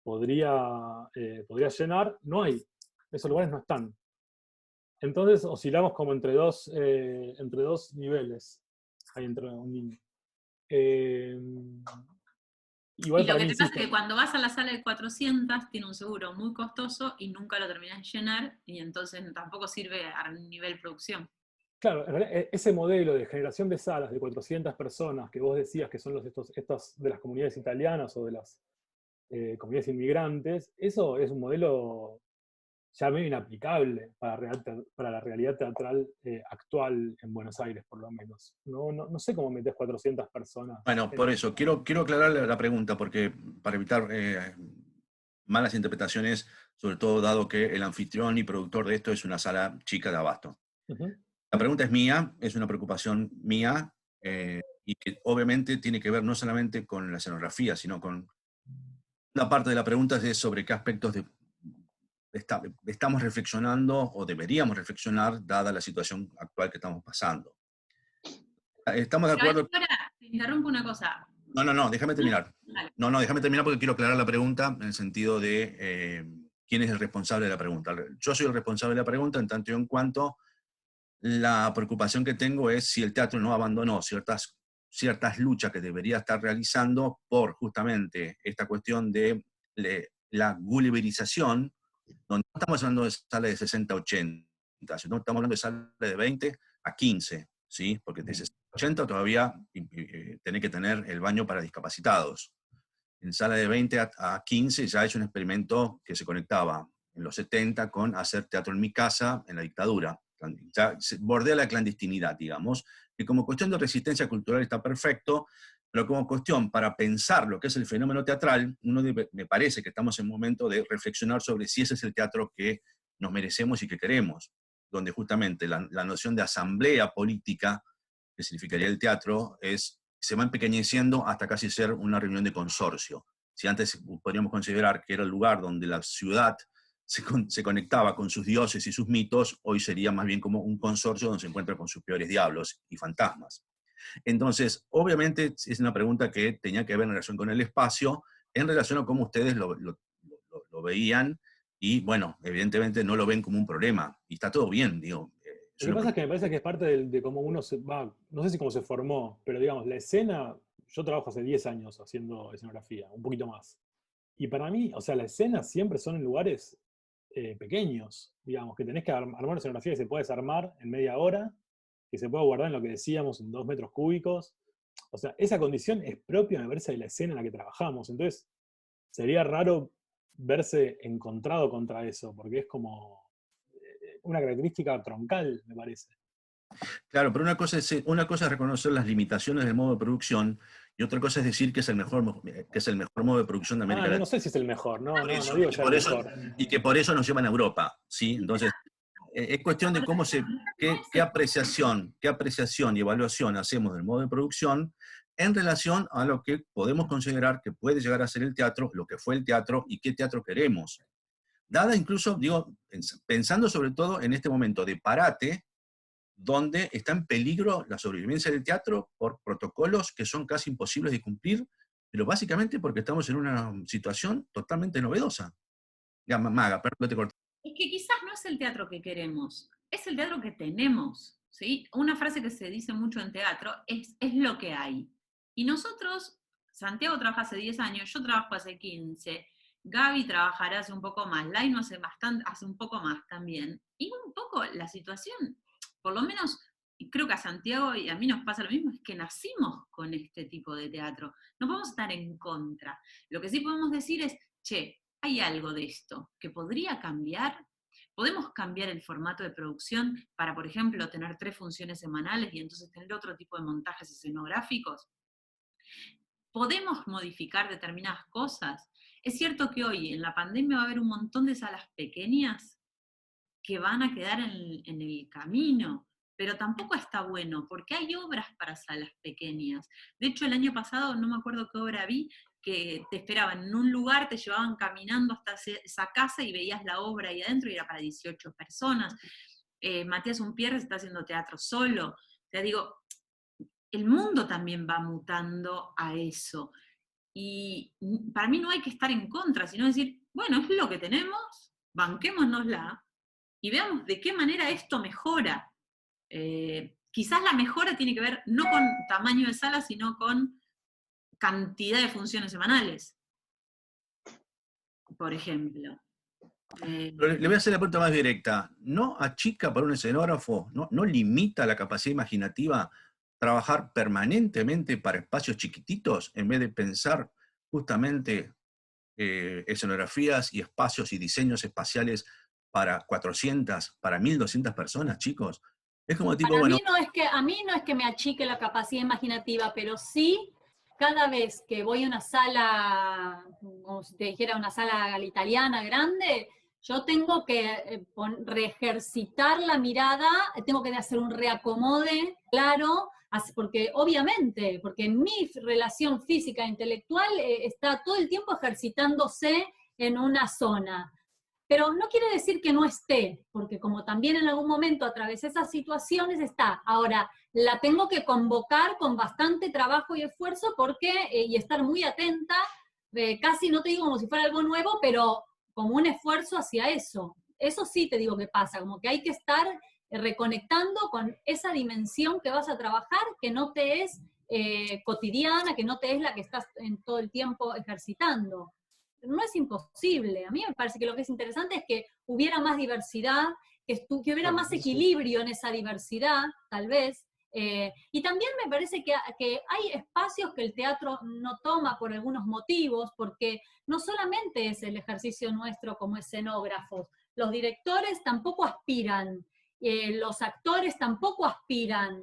podría llenar, no hay. Esos lugares no están. Entonces oscilamos como entre dos niveles. Ahí entre un niño. Igual Y lo para que mí, te pasa insisto, es que cuando vas a la sala de 400 tiene un seguro muy costoso y nunca lo terminas de llenar y entonces tampoco sirve a nivel producción. claro, en realidad, ese modelo de generación de salas de 400 personas que vos decías que son estos de las comunidades italianas o de las comunidades inmigrantes, eso es un modelo ya medio inaplicable para la realidad teatral actual en Buenos Aires, por lo menos. No sé cómo metes 400 personas. Bueno, por eso, quiero aclarar la pregunta, porque para evitar malas interpretaciones, sobre todo dado que el anfitrión y productor de esto es una sala chica de abasto. Uh-huh. La pregunta es mía, es una preocupación mía, y que obviamente tiene que ver no solamente con la escenografía, sino con... Una parte de la pregunta es sobre qué aspectos estamos reflexionando o deberíamos reflexionar dada la situación actual que estamos pasando. Estamos de acuerdo... Te interrumpo una cosa. No, déjame terminar. Dale. No, déjame terminar porque quiero aclarar la pregunta en el sentido de quién es el responsable de la pregunta. Yo soy el responsable de la pregunta en tanto y en cuanto la preocupación que tengo es si el teatro no abandonó ciertas luchas que debería estar realizando por justamente esta cuestión de la gulliverización, donde no estamos hablando de salas de 60 a 80, sino estamos hablando de salas de 20 a 15, ¿sí? Porque de 60 a 80 todavía tenés que tener el baño para discapacitados. En sala de 20 a 15 ya es un experimento que se conectaba en los 70 con hacer teatro en mi casa en la dictadura. ya bordea la clandestinidad, digamos, que como cuestión de resistencia cultural está perfecto, pero como cuestión para pensar lo que es el fenómeno teatral, me parece que estamos en un momento de reflexionar sobre si ese es el teatro que nos merecemos y que queremos, donde justamente la noción de asamblea política, que significaría el teatro, se va empequeñeciendo hasta casi ser una reunión de consorcio. Si antes podríamos considerar que era el lugar donde la ciudad se conectaba con sus dioses y sus mitos, hoy sería más bien como un consorcio donde se encuentra con sus peores diablos y fantasmas. Entonces, obviamente es una pregunta que tenía que ver en relación con el espacio, en relación a cómo ustedes lo veían, y bueno, evidentemente no lo ven como un problema, y está todo bien, digo. Lo que pasa es que me parece que es parte de cómo uno se va, no sé si cómo se formó, pero digamos, la escena, yo trabajo hace 10 años haciendo escenografía, un poquito más. Y para mí, o sea, las escenas siempre son en lugares pequeños, digamos, que tenés que armar una escenografía que se puede desarmar en media hora, que se puede guardar en lo que decíamos, en 2 metros cúbicos. O sea, esa condición es propia, me parece, de la escena en la que trabajamos. Entonces, sería raro verse encontrado contra eso, porque es como una característica troncal, me parece. Claro, pero una cosa es reconocer las limitaciones del modo de producción, y otra cosa es decir que es el mejor modo de producción de América Yo Latina. no sé si es el mejor, no digo Y ya el mejor. y que por eso nos llevan a Europa, ¿sí? Entonces, es cuestión de qué apreciación y evaluación hacemos del modo de producción en relación a lo que podemos considerar que puede llegar a ser el teatro, lo que fue el teatro y qué teatro queremos. Dada incluso, digo, pensando sobre todo en este momento de parate, donde está en peligro la sobrevivencia del teatro por protocolos que son casi imposibles de cumplir, pero básicamente porque estamos en una situación totalmente novedosa. Ya, Maga, perdón, te corté. Es que quizás no es el teatro que queremos, es el teatro que tenemos, ¿sí? Una frase que se dice mucho en teatro es lo que hay. Y nosotros, Santiago trabaja hace 10 años, yo trabajo hace 15, Gaby trabajará hace un poco más, Laino hace un poco más también. Y un poco la situación, por lo menos creo que a Santiago y a mí nos pasa lo mismo, es que nacimos con este tipo de teatro. No podemos estar en contra. Lo que sí podemos decir es, che, hay algo de esto que podría cambiar. Podemos cambiar el formato de producción para, por ejemplo, tener 3 funciones semanales y entonces tener otro tipo de montajes escenográficos. Podemos modificar determinadas cosas. Es cierto que hoy en la pandemia va a haber un montón de salas pequeñas que van a quedar en el camino, pero tampoco está bueno, porque hay obras para salas pequeñas. De hecho, el año pasado, no me acuerdo qué obra vi, que te esperaban en un lugar, te llevaban caminando hasta esa casa y veías la obra ahí adentro y era para 18 personas. Matías Umpierres está haciendo teatro solo. O sea, digo, el mundo también va mutando a eso. Y para mí no hay que estar en contra, sino decir, bueno, es lo que tenemos, banquémonosla y veamos de qué manera esto mejora. Quizás la mejora tiene que ver no con tamaño de sala, sino con cantidad de funciones semanales, por ejemplo. Pero le voy a hacer la pregunta más directa. ¿No achica para un escenógrafo, no limita la capacidad imaginativa trabajar permanentemente para espacios chiquititos en vez de pensar justamente escenografías y espacios y diseños espaciales para 400, para 1200 personas, chicos? Es como tipo, Para bueno... a mí no es que me achique la capacidad imaginativa, pero sí, cada vez que voy a una sala, como si te dijera una sala italiana grande, yo tengo que reejercitar la mirada, tengo que hacer un reacomode, claro, porque obviamente, porque mi relación física e intelectual está todo el tiempo ejercitándose en una zona. Pero no quiere decir que no esté, porque como también en algún momento atravesé esas situaciones, está. Ahora, la tengo que convocar con bastante trabajo y esfuerzo y estar muy atenta, casi no te digo como si fuera algo nuevo, pero como un esfuerzo hacia eso. Eso sí te digo que pasa, como que hay que estar reconectando con esa dimensión que vas a trabajar, que no te es cotidiana, que no te es la que estás en todo el tiempo ejercitando. No es imposible. A mí me parece que lo que es interesante es que hubiera más diversidad, que hubiera más equilibrio en esa diversidad, tal vez. Y también me parece que hay espacios que el teatro no toma por algunos motivos, porque no solamente es el ejercicio nuestro como escenógrafos, los directores tampoco aspiran. los actores tampoco aspiran.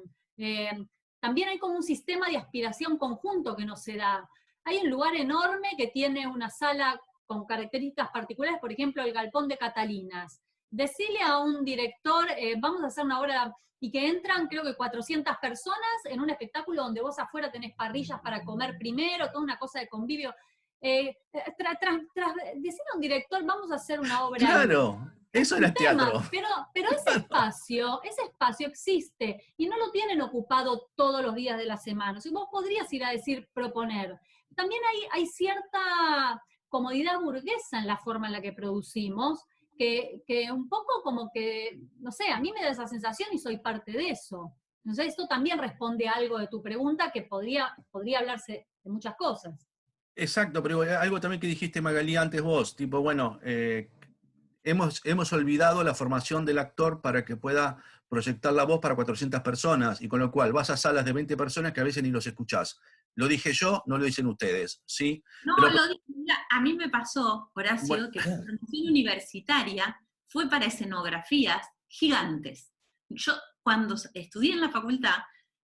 También hay como un sistema de aspiración conjunto que no se da. Hay un lugar enorme que tiene una sala con características particulares, por ejemplo, el Galpón de Catalinas. Decirle a un director, vamos a hacer una obra, y que entran creo que 400 personas en un espectáculo donde vos afuera tenés parrillas para comer primero, toda una cosa de convivio. Decirle a un director, vamos a hacer una obra. Claro, eso era teatro. Pero ese espacio existe y no lo tienen ocupado todos los días de la semana. O sea, vos podrías ir a decir, proponer. También hay cierta comodidad burguesa en la forma en la que producimos, que un poco como que, no sé, a mí me da esa sensación y soy parte de eso. Entonces, esto también responde a algo de tu pregunta que podría hablarse de muchas cosas. Exacto, pero algo también que dijiste, Magalí, antes vos, tipo, bueno, hemos olvidado la formación del actor para que pueda proyectar la voz para 400 personas, y con lo cual vas a salas de 20 personas que a veces ni los escuchás. Lo dije yo, no lo dicen ustedes, ¿sí? No, pero, lo dije, mira, a mí me pasó, Horacio, bueno, que la formación universitaria fue para escenografías gigantes. Yo, cuando estudié en la facultad,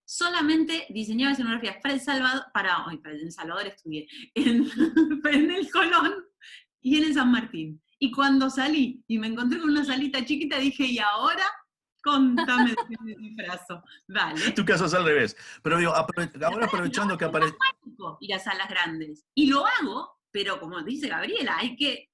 solamente diseñaba escenografías para El Salvador, para El Salvador estudié, en el Colón y en el San Martín. Y cuando salí y me encontré con una salita chiquita, dije, ¿y ahora? Contame de qué me disfrazo. Dale. Tu caso es al revés. Pero digo, ahora aprovechando que aparece... Ir a salas grandes. Y lo hago, pero como dice Gabriela, hay que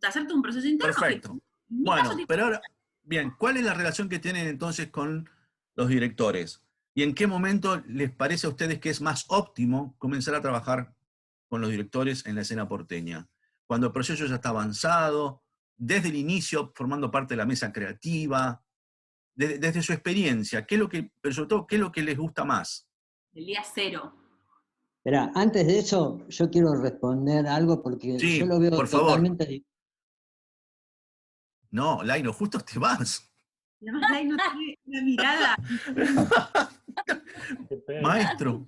hacerte un proceso interno. Perfecto. Bueno, pero ahora, bien, ¿cuál es la relación que tienen entonces con los directores? ¿Y en qué momento les parece a ustedes que es más óptimo comenzar a trabajar con los directores en la escena porteña? Cuando el proceso ya está avanzado, desde el inicio, formando parte de la mesa creativa, desde su experiencia, ¿qué es lo que, pero sobre todo, qué es lo que les gusta más? El día cero. Espera, antes de eso, yo quiero responder algo porque Sí, yo lo veo por favor. totalmente... No, Laino, justo te vas. Además, Laino tiene una mirada. Maestro.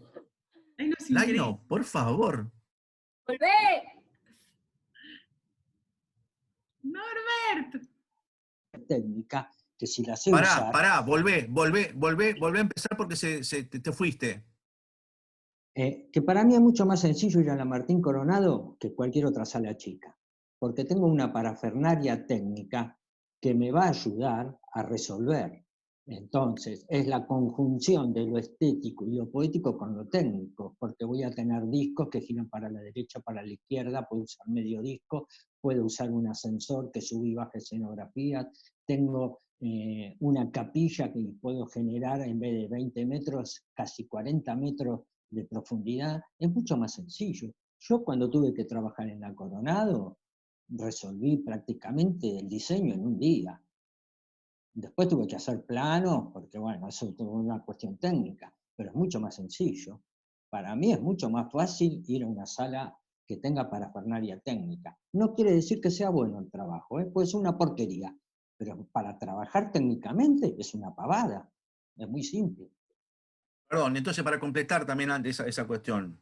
Laino es increíble. Laino, por favor. ¡Volvé! Norbert. técnica, que si la sé usar... volvé a empezar porque te fuiste. Que para mí es mucho más sencillo ir a la Martín Coronado que cualquier otra sala chica, porque tengo una parafernalia técnica que me va a ayudar a resolver. Entonces, es la conjunción de lo estético y lo poético con lo técnico, porque voy a tener discos que giran para la derecha, para la izquierda, puedo usar medio disco, puedo usar un ascensor que sube y baja escenografías, tengo una capilla que puedo generar en vez de 20 metros, casi 40 metros de profundidad. Es mucho más sencillo. Yo cuando tuve que trabajar en la Coronado, resolví prácticamente el diseño en un día. Después tuve que hacer planos, porque bueno, eso es una cuestión técnica, pero es mucho más sencillo. Para mí es mucho más fácil ir a una sala que tenga parafernalia técnica. No quiere decir que sea bueno el trabajo, puede ser una porquería, pero para trabajar técnicamente es una pavada, es muy simple. Perdón, entonces para completar también antes esa cuestión,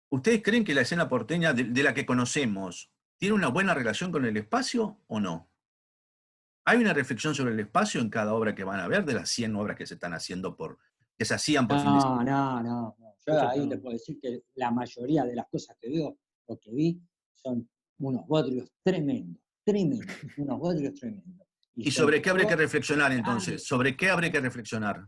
¿ustedes creen que la escena porteña de la que conocemos tiene una buena relación con el espacio o no? ¿Hay una reflexión sobre el espacio en cada obra que van a ver, de las 100 obras que se están haciendo que se hacían por fin de semana? No. Yo ahí te puedo decir que la mayoría de las cosas que veo o que vi son unos bodrios tremendos, unos bodrios tremendos. ¿Y sobre qué habría que reflexionar entonces? ¿Sobre qué habría que reflexionar?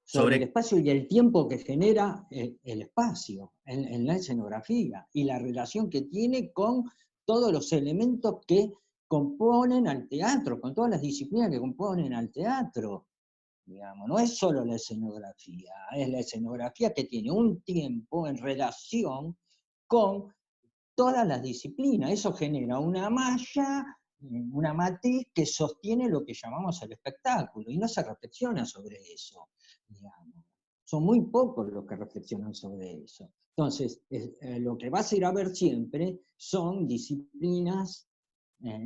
Sobre el espacio y el tiempo que genera el espacio en la escenografía y la relación que tiene con todos los elementos que componen al teatro, con todas las disciplinas que componen al teatro. Digamos, no es solo la escenografía, es la escenografía que tiene un tiempo en relación con todas las disciplinas. Eso genera una malla, una matriz que sostiene lo que llamamos el espectáculo, y no se reflexiona sobre eso, digamos. Son muy pocos los que reflexionan sobre eso. Entonces, lo que vas a ir a ver siempre son disciplinas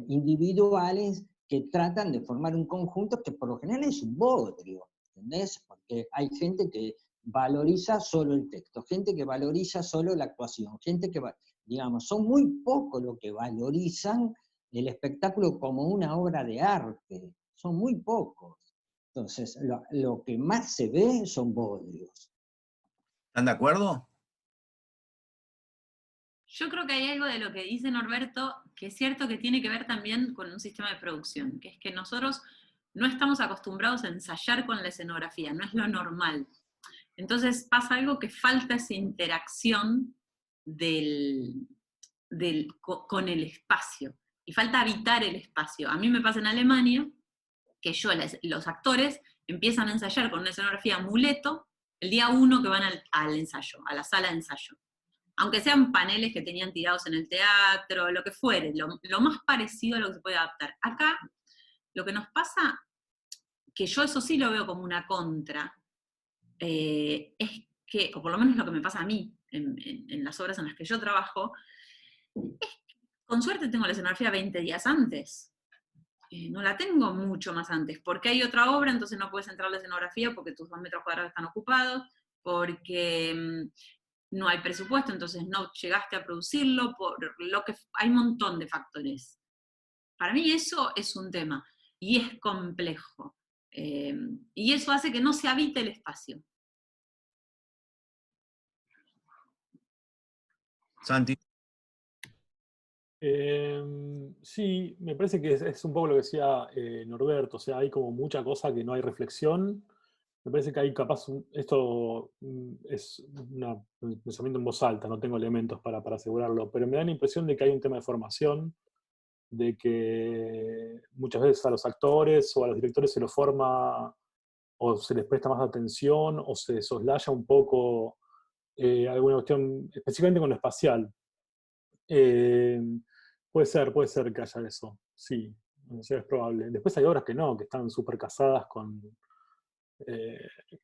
individuales que tratan de formar un conjunto que por lo general es un bodrio, ¿entendés? Porque hay gente que valoriza solo el texto, gente que valoriza solo la actuación, gente que, digamos, son muy pocos los que valorizan el espectáculo como una obra de arte, son muy pocos. Entonces, lo que más se ve son bodrios. ¿Están de acuerdo? Yo creo que hay algo de lo que dice Norberto que es cierto que tiene que ver también con un sistema de producción, que es que nosotros no estamos acostumbrados a ensayar con la escenografía, no es lo normal. Entonces pasa algo que falta esa interacción con el espacio, y falta habitar el espacio. A mí me pasa en Alemania que los actores empiezan a ensayar con una escenografía amuleto el día 1 que van al ensayo, a la sala de ensayo. Aunque sean paneles que tenían tirados en el teatro, lo que fuere, lo más parecido a lo que se puede adaptar. Acá, lo que nos pasa, que yo eso sí lo veo como una contra, es que, o por lo menos lo que me pasa a mí, en las obras en las que yo trabajo, es que con suerte tengo la escenografía 20 días antes. No la tengo mucho más antes, porque hay otra obra, entonces no puedes entrar a la escenografía porque tus 2 metros cuadrados están ocupados, porque no hay presupuesto, entonces no llegaste a producirlo, hay un montón de factores. Para mí eso es un tema, y es complejo. Y eso hace que no se habite el espacio. Santi. Sí, me parece que es un poco lo que decía Norberto, o sea, hay como mucha cosa que no hay reflexión. Me parece que hay capaz, esto es un pensamiento en voz alta, no tengo elementos para asegurarlo, pero me da la impresión de que hay un tema de formación, de que muchas veces a los actores o a los directores se los forma o se les presta más atención o se soslaya un poco alguna cuestión, específicamente con lo espacial. Eh, puede ser que haya eso, sí, es probable. Después hay obras que no, que están súper casadas con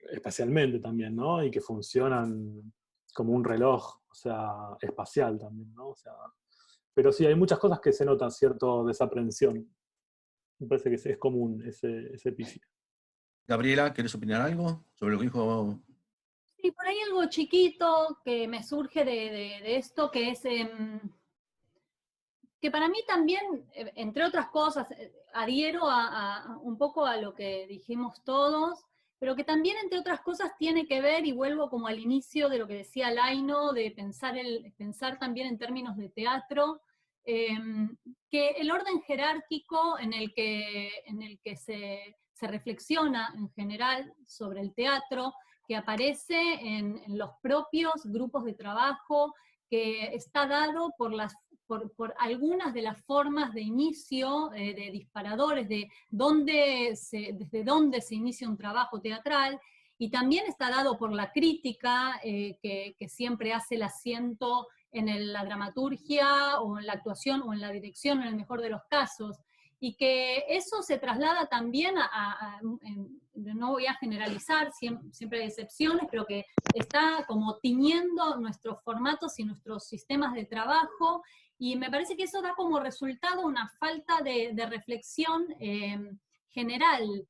espacialmente también, ¿no? Y que funcionan como un reloj, o sea, espacial también, ¿no? O sea, pero sí, hay muchas cosas que se notan cierta desaprensión. Me parece que es común ese pifia. Gabriela, ¿querés opinar algo sobre lo que dijo? Sí, por ahí algo chiquito que me surge de esto, que es que para mí también, entre otras cosas, adhiero un poco a lo que dijimos todos, pero que también, entre otras cosas, tiene que ver, y vuelvo como al inicio de lo que decía Laino, de pensar también en términos de teatro, que el orden jerárquico en el que se reflexiona en general sobre el teatro, que aparece en los propios grupos de trabajo, que está dado por algunas de las formas de inicio, de disparadores, desde dónde se inicia un trabajo teatral, y también está dado por la crítica, que siempre hace el asiento en la dramaturgia, o en la actuación, o en la dirección, en el mejor de los casos, y que eso se traslada también no voy a generalizar, siempre hay excepciones, pero que está como tiñendo nuestros formatos y nuestros sistemas de trabajo, y me parece que eso da como resultado una falta de reflexión general.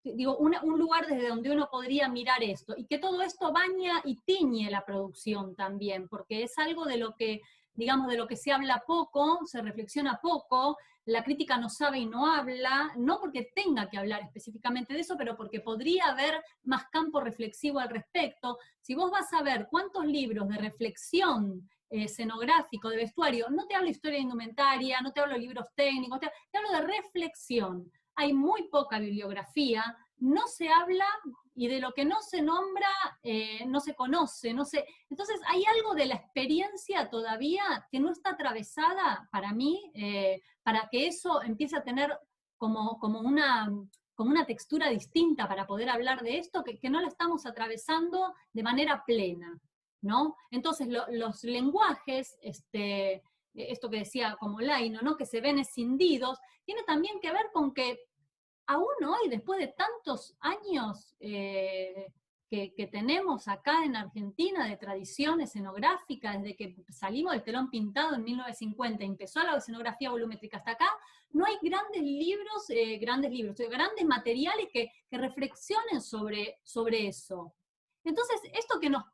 Digo, un lugar desde donde uno podría mirar esto, y que todo esto baña y tiñe la producción también, porque es algo de lo que, digamos, de lo que se habla poco, se reflexiona poco, la crítica no sabe y no habla, no porque tenga que hablar específicamente de eso, pero porque podría haber más campo reflexivo al respecto. Si vos vas a ver cuántos libros de reflexión escenográfico, de vestuario, no te hablo de historia de indumentaria, no te hablo de libros técnicos, te hablo de reflexión. Hay muy poca bibliografía, no se habla, y de lo que no se nombra, no se conoce, entonces hay algo de la experiencia todavía que no está atravesada para mí, para que eso empiece a tener como una textura distinta para poder hablar de esto, que no la estamos atravesando de manera plena, ¿no? Entonces los lenguajes, esto que decía como Laino, ¿no? Que se ven escindidos, tiene también que ver con que aún hoy, después de tantos años que tenemos acá en Argentina de tradición escenográfica, desde que salimos del telón pintado en 1950, empezó la escenografía volumétrica hasta acá, no hay grandes materiales que reflexionen sobre eso. Entonces, de esto que nos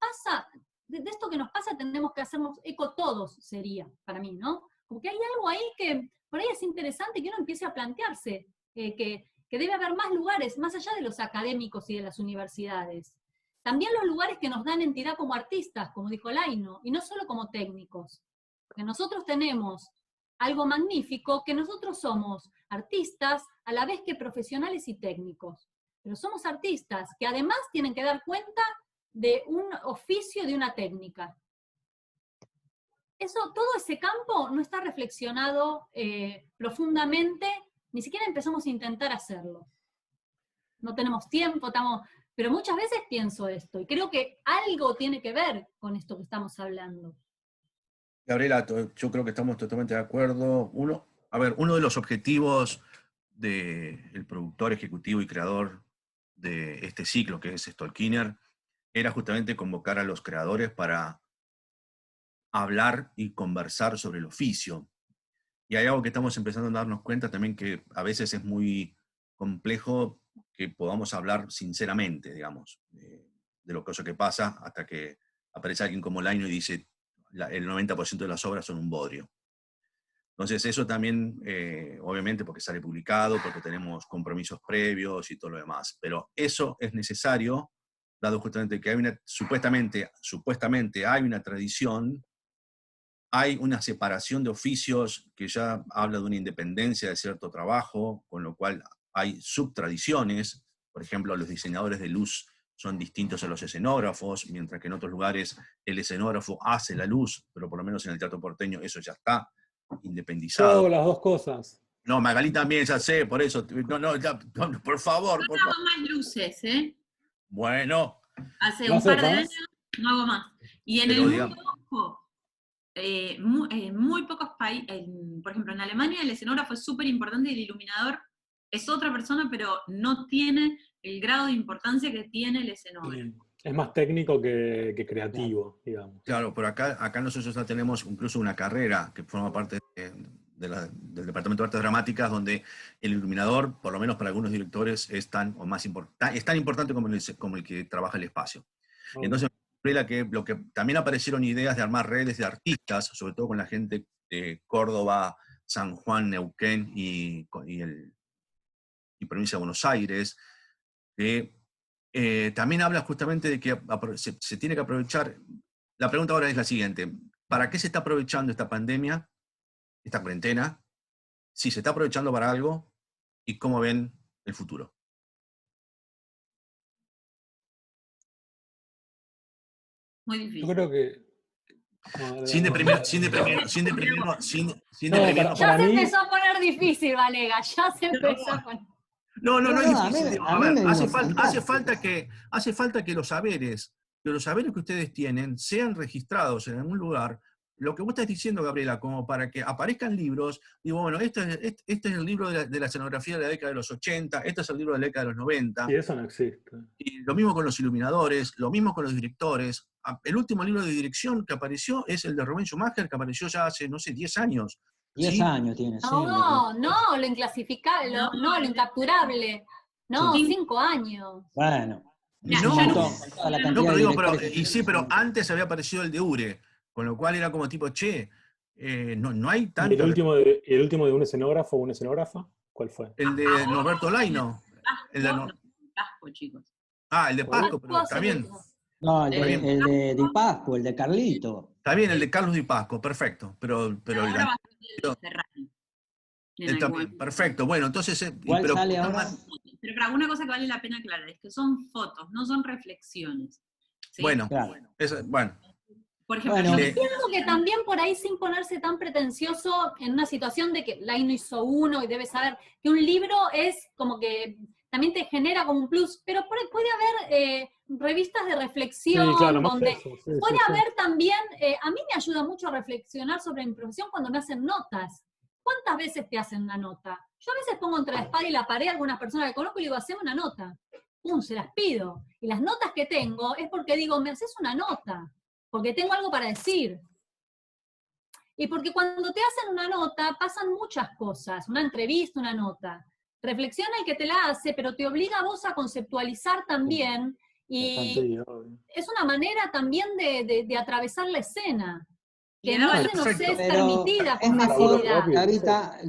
pasa tenemos que hacernos eco todos, sería para mí, ¿no? Como que hay algo ahí que por ahí es interesante que uno empiece a plantearse, que debe haber más lugares, más allá de los académicos y de las universidades. También los lugares que nos dan entidad como artistas, como dijo Laino, y no solo como técnicos. Porque nosotros tenemos algo magnífico, que nosotros somos artistas a la vez que profesionales y técnicos. Pero somos artistas que además tienen que dar cuenta de un oficio, de una técnica. Todo ese campo no está reflexionado profundamente, ni siquiera empezamos a intentar hacerlo. No tenemos tiempo, pero muchas veces pienso esto, y creo que algo tiene que ver con esto que estamos hablando. Gabriela, yo creo que estamos totalmente de acuerdo. Uno de los objetivos del productor ejecutivo y creador de este ciclo, que es Stalkiner, era justamente convocar a los creadores para hablar y conversar sobre el oficio. Y hay algo que estamos empezando a darnos cuenta también, que a veces es muy complejo que podamos hablar sinceramente, digamos, de lo que pasa, hasta que aparece alguien como Laino y dice el 90% de las obras son un bodrio. Entonces eso también, obviamente porque sale publicado, porque tenemos compromisos previos y todo lo demás, pero eso es necesario, dado justamente que hay supuestamente hay una tradición, hay una separación de oficios que ya habla de una independencia de cierto trabajo, con lo cual hay subtradiciones. Por ejemplo, los diseñadores de luz son distintos a los escenógrafos, mientras que en otros lugares el escenógrafo hace la luz, pero por lo menos en el teatro porteño eso ya está independizado. Todo las dos cosas. No, Magalí también, ya sé, por eso. Por favor. No hago más luces, ¿eh? Bueno. Hace un par de años no hago más. Y en el mundo, ojo, muy pocos países, por ejemplo, en Alemania el escenógrafo es súper importante y el iluminador es otra persona, pero no tiene el grado de importancia que tiene el escenógrafo. Es más técnico que creativo, digamos. Claro, pero acá nosotros ya tenemos incluso una carrera que forma parte del Departamento de Artes Dramáticas, donde el iluminador, por lo menos para algunos directores, es tan importante como el que trabaja el espacio. Okay. Entonces, lo que también aparecieron ideas de armar redes de artistas, sobre todo con la gente de Córdoba, San Juan, Neuquén y provincia de Buenos Aires, también habla justamente de que se tiene que aprovechar. La pregunta ahora es la siguiente: ¿para qué se está aprovechando esta pandemia, esta cuarentena? Si se está aprovechando para algo, y cómo ven el futuro. Muy difícil. Yo creo que... Sin deprimirnos. Ya se empezó a poner difícil, Vanega, ya se empezó a poner... No es difícil. Hace falta que los saberes que ustedes tienen sean registrados en algún lugar. Lo que vos estás diciendo, Gabriela, como para que aparezcan libros, digo, bueno, este es el libro de la escenografía de la década de los 80, este es el libro de la década de los 90. Y eso no existe. Y lo mismo con los iluminadores, lo mismo con los directores. El último libro de dirección que apareció es el de Rubén Schumacher, que apareció ya hace, no sé, 10 años. 10 años tiene, sí. No, lo inclasificable, lo incapturable. No, 5 años. Bueno. Pero antes había aparecido el de Ure, con lo cual era como tipo, no hay tanto. ¿Y el último de un escenógrafo o una escenógrafa? ¿Cuál fue? El de Norberto Laino. El de Pasco, chicos. El de Pasco, pero está bien. No, el de Di Pasco, el de Carlito. Está bien, el de Carlos Di Pasco, perfecto. Pero perfecto, bueno, entonces... ¿Cuál sale ahora? Pero para una cosa que vale la pena aclarar, es que son fotos, no son reflexiones. ¿Sí? Bueno, claro. Por ejemplo, pienso que también por ahí, sin ponerse tan pretencioso, en una situación de que Laino hizo uno y debe saber que un libro es como que también te genera como un plus, pero puede haber revistas de reflexión, sí, claro, donde puede haber también, a mí me ayuda mucho a reflexionar sobre mi profesión cuando me hacen notas. ¿Cuántas veces te hacen una nota? Yo a veces pongo entre la espada y la pared a algunas personas que conozco y digo, haceme una nota. ¡Pum! Se las pido. Y las notas que tengo es porque digo, me haces una nota, porque tengo algo para decir. Y porque cuando te hacen una nota pasan muchas cosas, una entrevista, una nota. Reflexiona el que te la hace, pero te obliga a vos a conceptualizar también, y es una manera también de atravesar la escena. Que no Quedaba se nos es Pero permitida es con mejor, facilidad.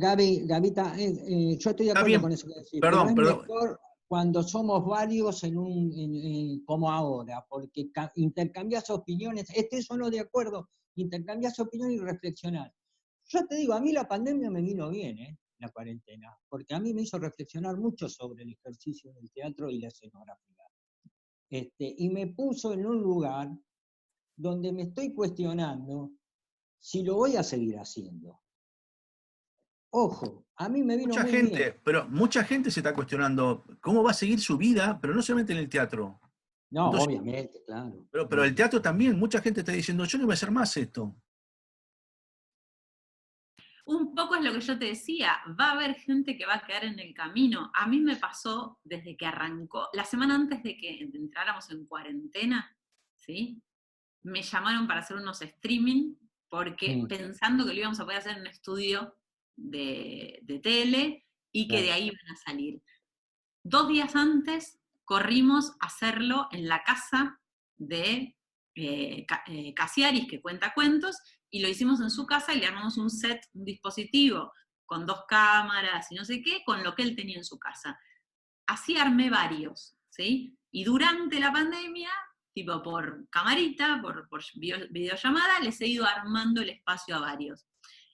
Gavita, yo estoy de Está acuerdo bien, con eso que decís, perdón, pero es perdón. mejor cuando somos varios como ahora, porque intercambias opiniones, estés o no de acuerdo, intercambias opiniones y reflexionar. Yo te digo, a mí la pandemia me vino bien, la cuarentena, porque a mí me hizo reflexionar mucho sobre el ejercicio del teatro y la escenografía. Y me puso en un lugar donde me estoy cuestionando si lo voy a seguir haciendo. Ojo, a mí me vino Mucha muy bien. gente, pero mucha gente se está cuestionando cómo va a seguir su vida, pero no solamente en el teatro. No, Entonces, obviamente, claro. pero el teatro también, mucha gente está diciendo, yo no voy a hacer más esto. Un poco es lo que yo te decía, va a haber gente que va a quedar en el camino. A mí me pasó desde que arrancó, la semana antes de que entráramos en cuarentena, ¿sí? Me llamaron para hacer unos streaming, porque pensando que lo íbamos a poder hacer en un estudio de tele y que de ahí iban a salir. 2 días antes corrimos a hacerlo en la casa de Casiaris, que cuenta cuentos, y lo hicimos en su casa y le armamos un set, un dispositivo con 2 cámaras y no sé qué, con lo que él tenía en su casa. Así armé varios, ¿sí? Y durante la pandemia, tipo por camarita, por videollamada, les he ido armando el espacio a varios.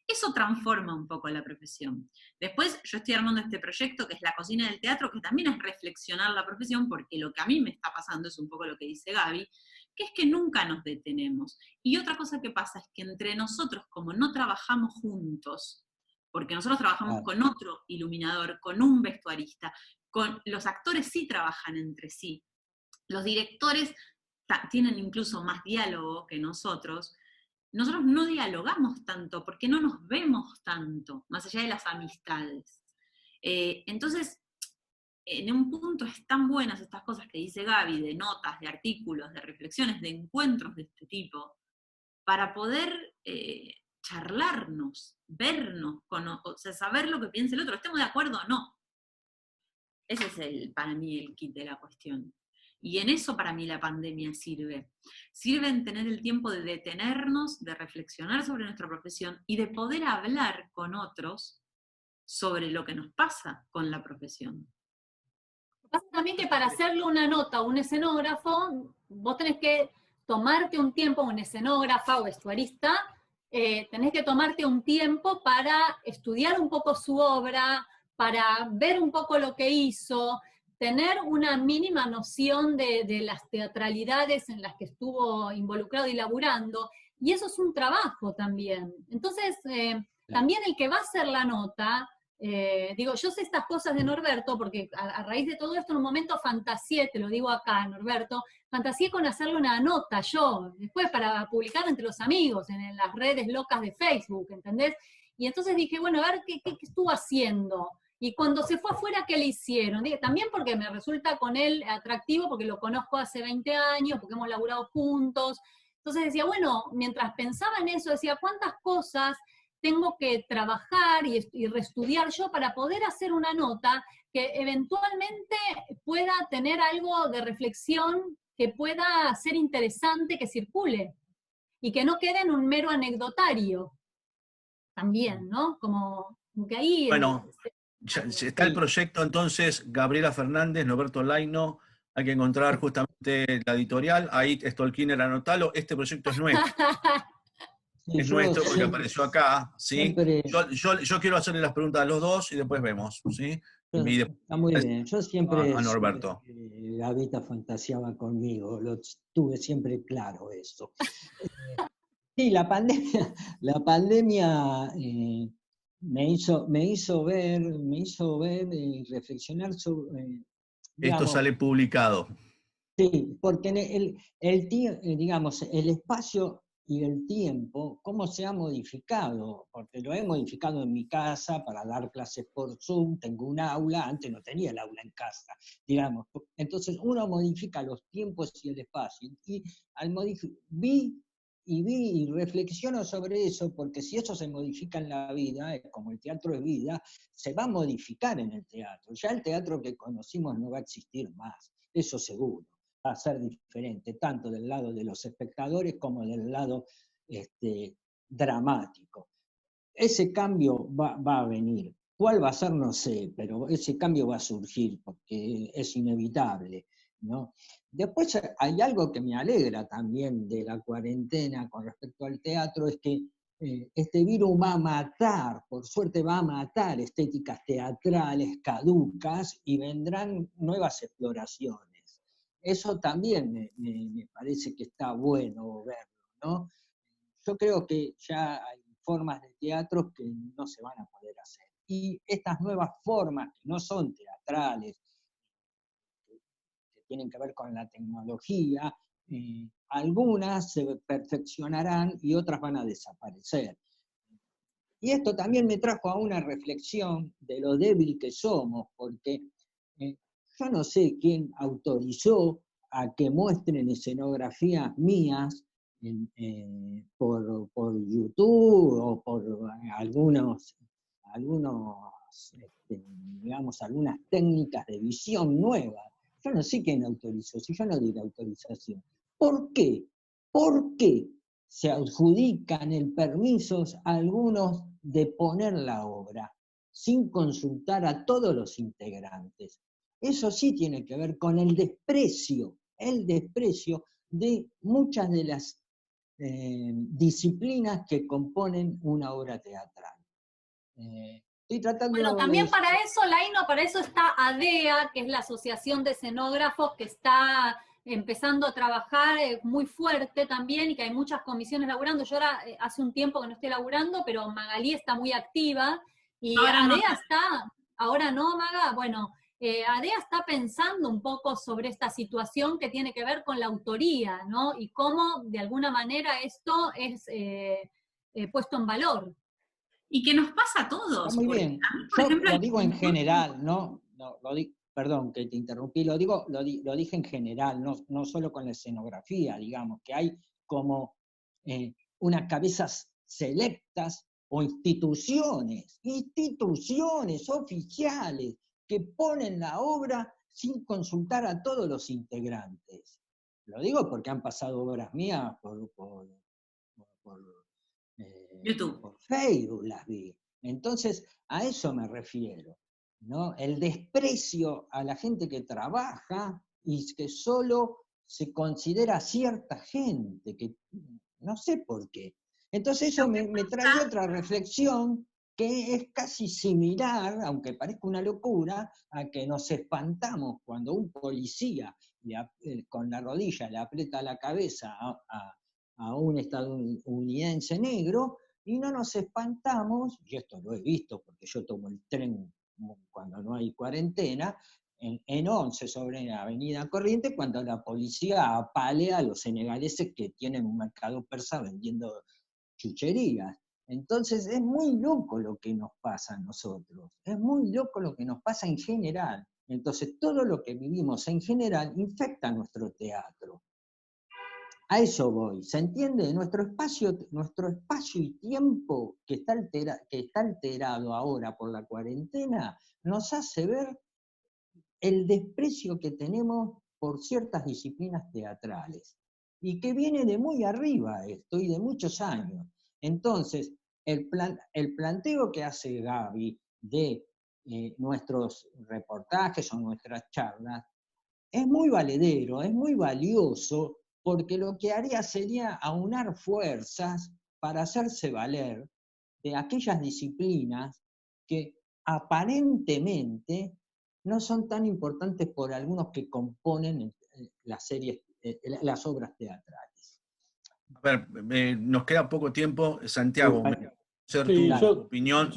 Eso transforma un poco la profesión. Después yo estoy armando este proyecto que es La Cocina del Teatro, que también es reflexionar la profesión, porque lo que a mí me está pasando es un poco lo que dice Gaby, que es que nunca nos detenemos. Y otra cosa que pasa es que entre nosotros, como no trabajamos juntos, porque nosotros trabajamos con otro iluminador, con un vestuarista, los actores sí trabajan entre sí, los directores tienen incluso más diálogo que nosotros no dialogamos tanto porque no nos vemos tanto, más allá de las amistades. Entonces, en un punto están buenas estas cosas que dice Gaby, de notas, de artículos, de reflexiones, de encuentros de este tipo, para poder charlarnos, vernos, o sea, saber lo que piensa el otro, estemos de acuerdo o no. Ese es para mí el kit de la cuestión. Y en eso para mí la pandemia sirve. Sirve en tener el tiempo de detenernos, de reflexionar sobre nuestra profesión y de poder hablar con otros sobre lo que nos pasa con la profesión. Pasa también que para hacerle una nota a un escenógrafo, vos tenés que tomarte un tiempo, un escenógrafa o vestuarista, tenés que tomarte un tiempo para estudiar un poco su obra, para ver un poco lo que hizo, tener una mínima noción de las teatralidades en las que estuvo involucrado y laburando, y eso es un trabajo también. Entonces, también el que va a hacer la nota, digo, yo sé estas cosas de Norberto porque a raíz de todo esto en un momento fantaseé, te lo digo acá, Norberto, fantaseé con hacerle una nota yo, después para publicarla entre los amigos, en las redes locas de Facebook, ¿entendés? Y entonces dije, bueno, a ver qué estuvo haciendo. Y cuando se fue afuera, ¿qué le hicieron? Dije, también porque me resulta con él atractivo, porque lo conozco hace 20 años, porque hemos laburado juntos. Entonces decía, bueno, mientras pensaba en eso, decía, ¿cuántas cosas tengo que trabajar y reestudiar yo para poder hacer una nota que eventualmente pueda tener algo de reflexión, que pueda ser interesante, que circule y que no quede en un mero anecdotario también, ¿no? Como que ahí... Bueno, ya está el proyecto entonces, Gabriela Fernández, Norberto Laino, hay que encontrar justamente la editorial, ahí Stolkiner, anotalo, este proyecto es nuestro. Sí, Es yo nuestro porque siempre, apareció acá, ¿sí? siempre Yo quiero hacerle las preguntas a los dos y después vemos, ¿sí? Y está muy después bien. Yo siempre a supe Norberto. que Gavita fantaseaba conmigo, lo tuve siempre claro eso. Sí, la pandemia me hizo ver y reflexionar sobre, Esto digamos, sale publicado. sí, porque digamos, el espacio y el tiempo, cómo se ha modificado, porque lo he modificado en mi casa para dar clases por Zoom, tengo un aula, antes no tenía el aula en casa, digamos. Entonces uno modifica los tiempos y el espacio. Y al vi y reflexiono sobre eso, porque si eso se modifica en la vida, como el teatro es vida, se va a modificar en el teatro. Ya el teatro que conocimos no va a existir más, eso seguro. Va a ser diferente, tanto del lado de los espectadores como del lado dramático. Ese cambio va a venir. ¿Cuál va a ser? No sé, pero ese cambio va a surgir porque es inevitable, ¿no? Después hay algo que me alegra también de la cuarentena con respecto al teatro, es que este virus va a matar, por suerte va a matar estéticas teatrales caducas y vendrán nuevas exploraciones. Eso también me parece que está bueno verlo, ¿no? Yo creo que ya hay formas de teatro que no se van a poder hacer. Y estas nuevas formas, que no son teatrales, que tienen que ver con la tecnología, algunas se perfeccionarán y otras van a desaparecer. Y esto también me trajo a una reflexión de lo débil que somos, porque yo no sé quién autorizó a que muestren escenografías mías por YouTube o por digamos, algunas técnicas de visión nuevas. Yo no sé quién autorizó, si yo no di la autorización. ¿Por qué? ¿Por qué se adjudican el permiso a algunos de poner la obra sin consultar a todos los integrantes? Eso sí tiene que ver con el desprecio de muchas de las disciplinas que componen una obra teatral. Estoy tratando Bueno, también para eso, Laino, para eso está ADEA, que es la Asociación de Escenógrafos, que está empezando a trabajar muy fuerte también y que hay muchas comisiones laburando. Yo ahora hace un tiempo que no estoy laburando, pero Magalí está muy activa y Ahora no. ADEA está, ahora no, Maga, bueno, ADEA está pensando un poco sobre esta situación que tiene que ver con la autoría, ¿no? Y cómo de alguna manera esto es puesto en valor. Y que nos pasa a Está todos. muy Porque bien. a mí, por Yo ejemplo, lo digo en general, ¿no? Perdón que te interrumpí, lo dije en general, no solo con la escenografía, digamos, que hay como unas cabezas selectas o instituciones oficiales que ponen la obra sin consultar a todos los integrantes. Lo digo porque han pasado obras mías por YouTube. por Facebook las vi. Entonces, a eso me refiero, ¿no? El desprecio a la gente que trabaja y que solo se considera cierta gente, que no sé por qué. Entonces eso me trae otra reflexión que es casi similar, aunque parezca una locura, a que nos espantamos cuando un policía con la rodilla le aprieta la cabeza a un estadounidense negro, y no nos espantamos, y esto lo he visto porque yo tomo el tren cuando no hay cuarentena, en 11 sobre la avenida Corriente, cuando la policía apalea a los senegaleses que tienen un mercado persa vendiendo chucherías. Entonces es muy loco lo que nos pasa a nosotros, es muy loco lo que nos pasa en general. Entonces todo lo que vivimos en general infecta nuestro teatro. A eso voy, ¿se entiende? Nuestro espacio y tiempo que está alterado ahora por la cuarentena nos hace ver el desprecio que tenemos por ciertas disciplinas teatrales y que viene de muy arriba esto y de muchos años. Entonces, el planteo que hace Gaby de nuestros reportajes o nuestras charlas es muy valedero, es muy valioso, porque lo que haría sería aunar fuerzas para hacerse valer de aquellas disciplinas que aparentemente no son tan importantes por algunos que componen las series, las obras teatrales. A ver, nos queda poco tiempo. Santiago, me gustaría conocer Sí,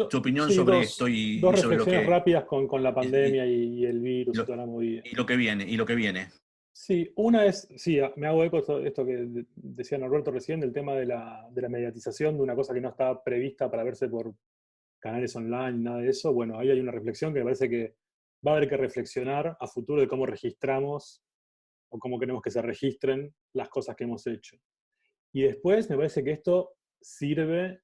tu opinión sí, sobre dos esto y sobre lo reflexiones que, rápidas con la y, pandemia y el virus y lo, toda la movida. y lo que viene, y lo que viene. Sí, una es, sí, me hago eco de esto que decía Norberto recién, del tema de la mediatización de una cosa que no estaba prevista para verse por canales online, nada de eso. Bueno, ahí hay una reflexión que me parece que va a haber que reflexionar a futuro de cómo registramos o cómo queremos que se registren las cosas que hemos hecho. Y después me parece que esto sirve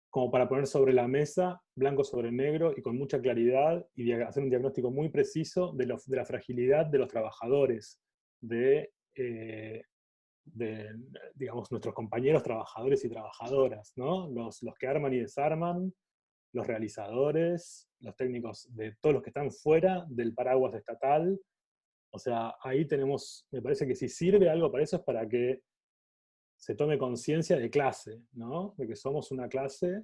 como para poner sobre la mesa, blanco sobre negro y con mucha claridad, y hacer un diagnóstico muy preciso de la fragilidad de los trabajadores de digamos, nuestros compañeros trabajadores y trabajadoras, ¿no? Los que arman y desarman, los realizadores, los técnicos, de todos los que están fuera del paraguas estatal. O sea, ahí tenemos, me parece que si sirve algo para eso es para que se tome conciencia de clase, ¿no? De que somos una clase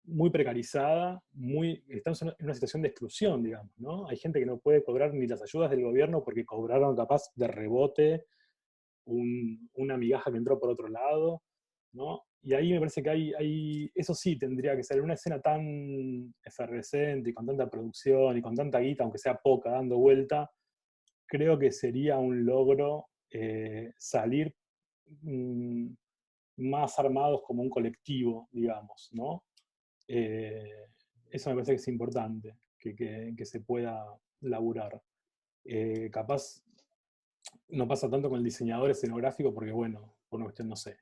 muy precarizada, estamos en una situación de exclusión, digamos, ¿no? Hay gente que no puede cobrar ni las ayudas del gobierno porque cobraron capaz de rebote una migaja que entró por otro lado, ¿no? Y ahí me parece que eso sí tendría que ser una escena tan efervescente y con tanta producción y con tanta guita, aunque sea poca, dando vuelta, creo que sería un logro salir más armados como un colectivo, digamos, ¿no? Eso me parece que es importante, que se pueda laburar. Capaz no pasa tanto con el diseñador escenográfico porque, bueno, por una cuestión no sé.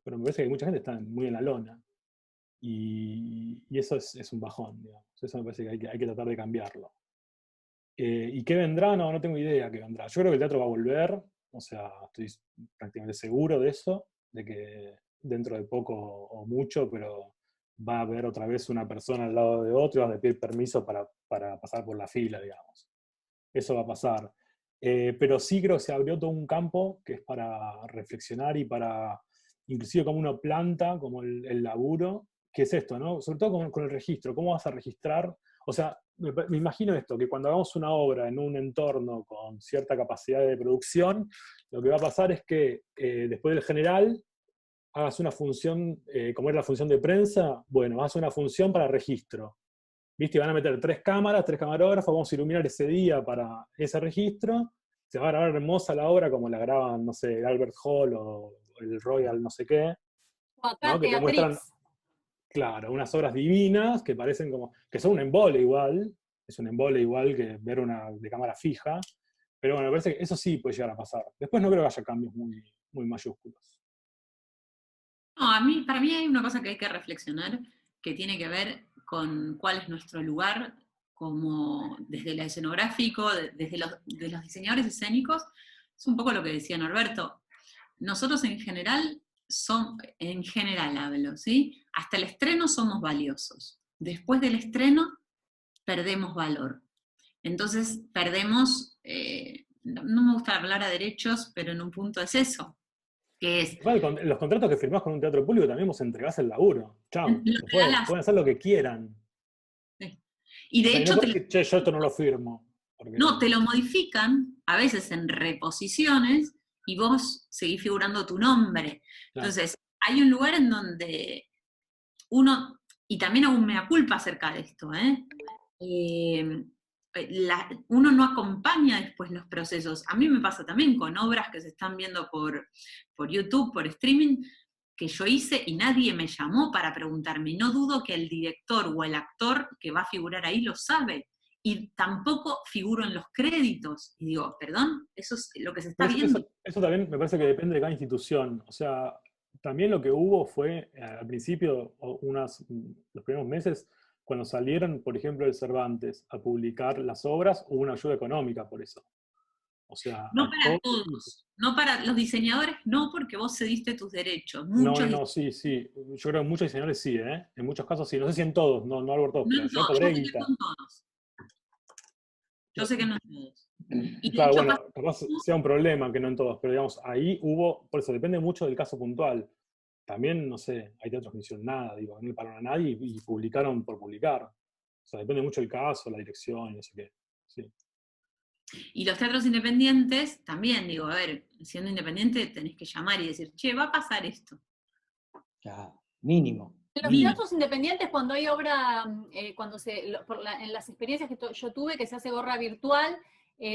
Pero me parece que mucha gente está muy en la lona. Y eso es un bajón, digamos. Eso me parece que hay que tratar de cambiarlo. ¿Y qué vendrá? No tengo idea qué vendrá. Yo creo que el teatro va a volver, o sea, estoy prácticamente seguro de eso, de que dentro de poco o mucho, pero va a haber otra vez una persona al lado de otro y vas a pedir permiso para pasar por la fila, digamos. Eso va a pasar. Pero sí creo que se abrió todo un campo que es para reflexionar y para, inclusive como uno planta, como el laburo, que es esto, ¿no? Sobre todo con el registro, ¿cómo vas a registrar? O sea, me imagino esto, que cuando hagamos una obra en un entorno con cierta capacidad de producción, lo que va a pasar es que después del general hagas una función, como era la función de prensa, bueno, hagas una función para registro. ¿Viste? Van a meter 3 cámaras, 3 camarógrafos, vamos a iluminar ese día para ese registro, se va a grabar hermosa la obra como la graban, no sé, el Albert Hall o el Royal no sé qué, O acá, ¿no? Que te muestran, claro, unas obras divinas que parecen como, que son un embole igual, es un embole igual que ver una de cámara fija, pero bueno, me parece que eso sí puede llegar a pasar. Después no creo que haya cambios muy mayúsculos. No, para mí hay una cosa que hay que reflexionar, que tiene que ver con cuál es nuestro lugar como desde el escenográfico, desde de los diseñadores escénicos. Es un poco lo que decía Norberto. Nosotros en general hablo, ¿sí? Hasta el estreno somos valiosos. Después del estreno perdemos valor. Entonces perdemos, no me gusta hablar a derechos, pero en un punto es eso. Que es, Igual, los contratos que firmás con un teatro público también vos entregás el laburo. Chau, pueden hacer lo que quieran. Sí. Y de o sea, hecho, no puedes decir, che, yo esto no lo firmo. Porque... No, te lo modifican, a veces en reposiciones, y vos seguís figurando tu nombre. Claro. Entonces, hay un lugar en donde uno, y también hago un mea culpa acerca de esto, uno no acompaña después los procesos. A mí me pasa también con obras que se están viendo por YouTube, por streaming, que yo hice y nadie me llamó para preguntarme. No dudo que el director o el actor que va a figurar ahí lo sabe. Y tampoco figuro en los créditos. Y digo, perdón, eso es lo que se está viendo. Eso también me parece que depende de cada institución. O sea, también lo que hubo fue, al principio, los primeros meses, cuando salieron, por ejemplo, el Cervantes a publicar las obras, hubo una ayuda económica por eso. O sea, no para todos, no para los diseñadores, no, porque vos cediste tus derechos. Sí. Yo creo que muchos diseñadores sí, ¿eh? En muchos casos sí. No sé si en todos, no hablo por todos, pero yo cobré guita. Yo sé que no en todos. Yo sé que no en todos. Y claro, bueno, capaz sea un problema que no en todos, pero digamos, ahí hubo, por eso depende mucho del caso puntual. También, no sé, hay teatros que no hicieron nada, digo, no le pararon a nadie y publicaron por publicar. O sea, depende mucho del caso, la dirección y no sé qué. Sí. Y los teatros independientes, también digo, a ver, siendo independiente tenés que llamar y decir, che, va a pasar esto. Ya, mínimo. Los teatros independientes, cuando hay obra, en las experiencias que yo tuve, que se hace gorra virtual,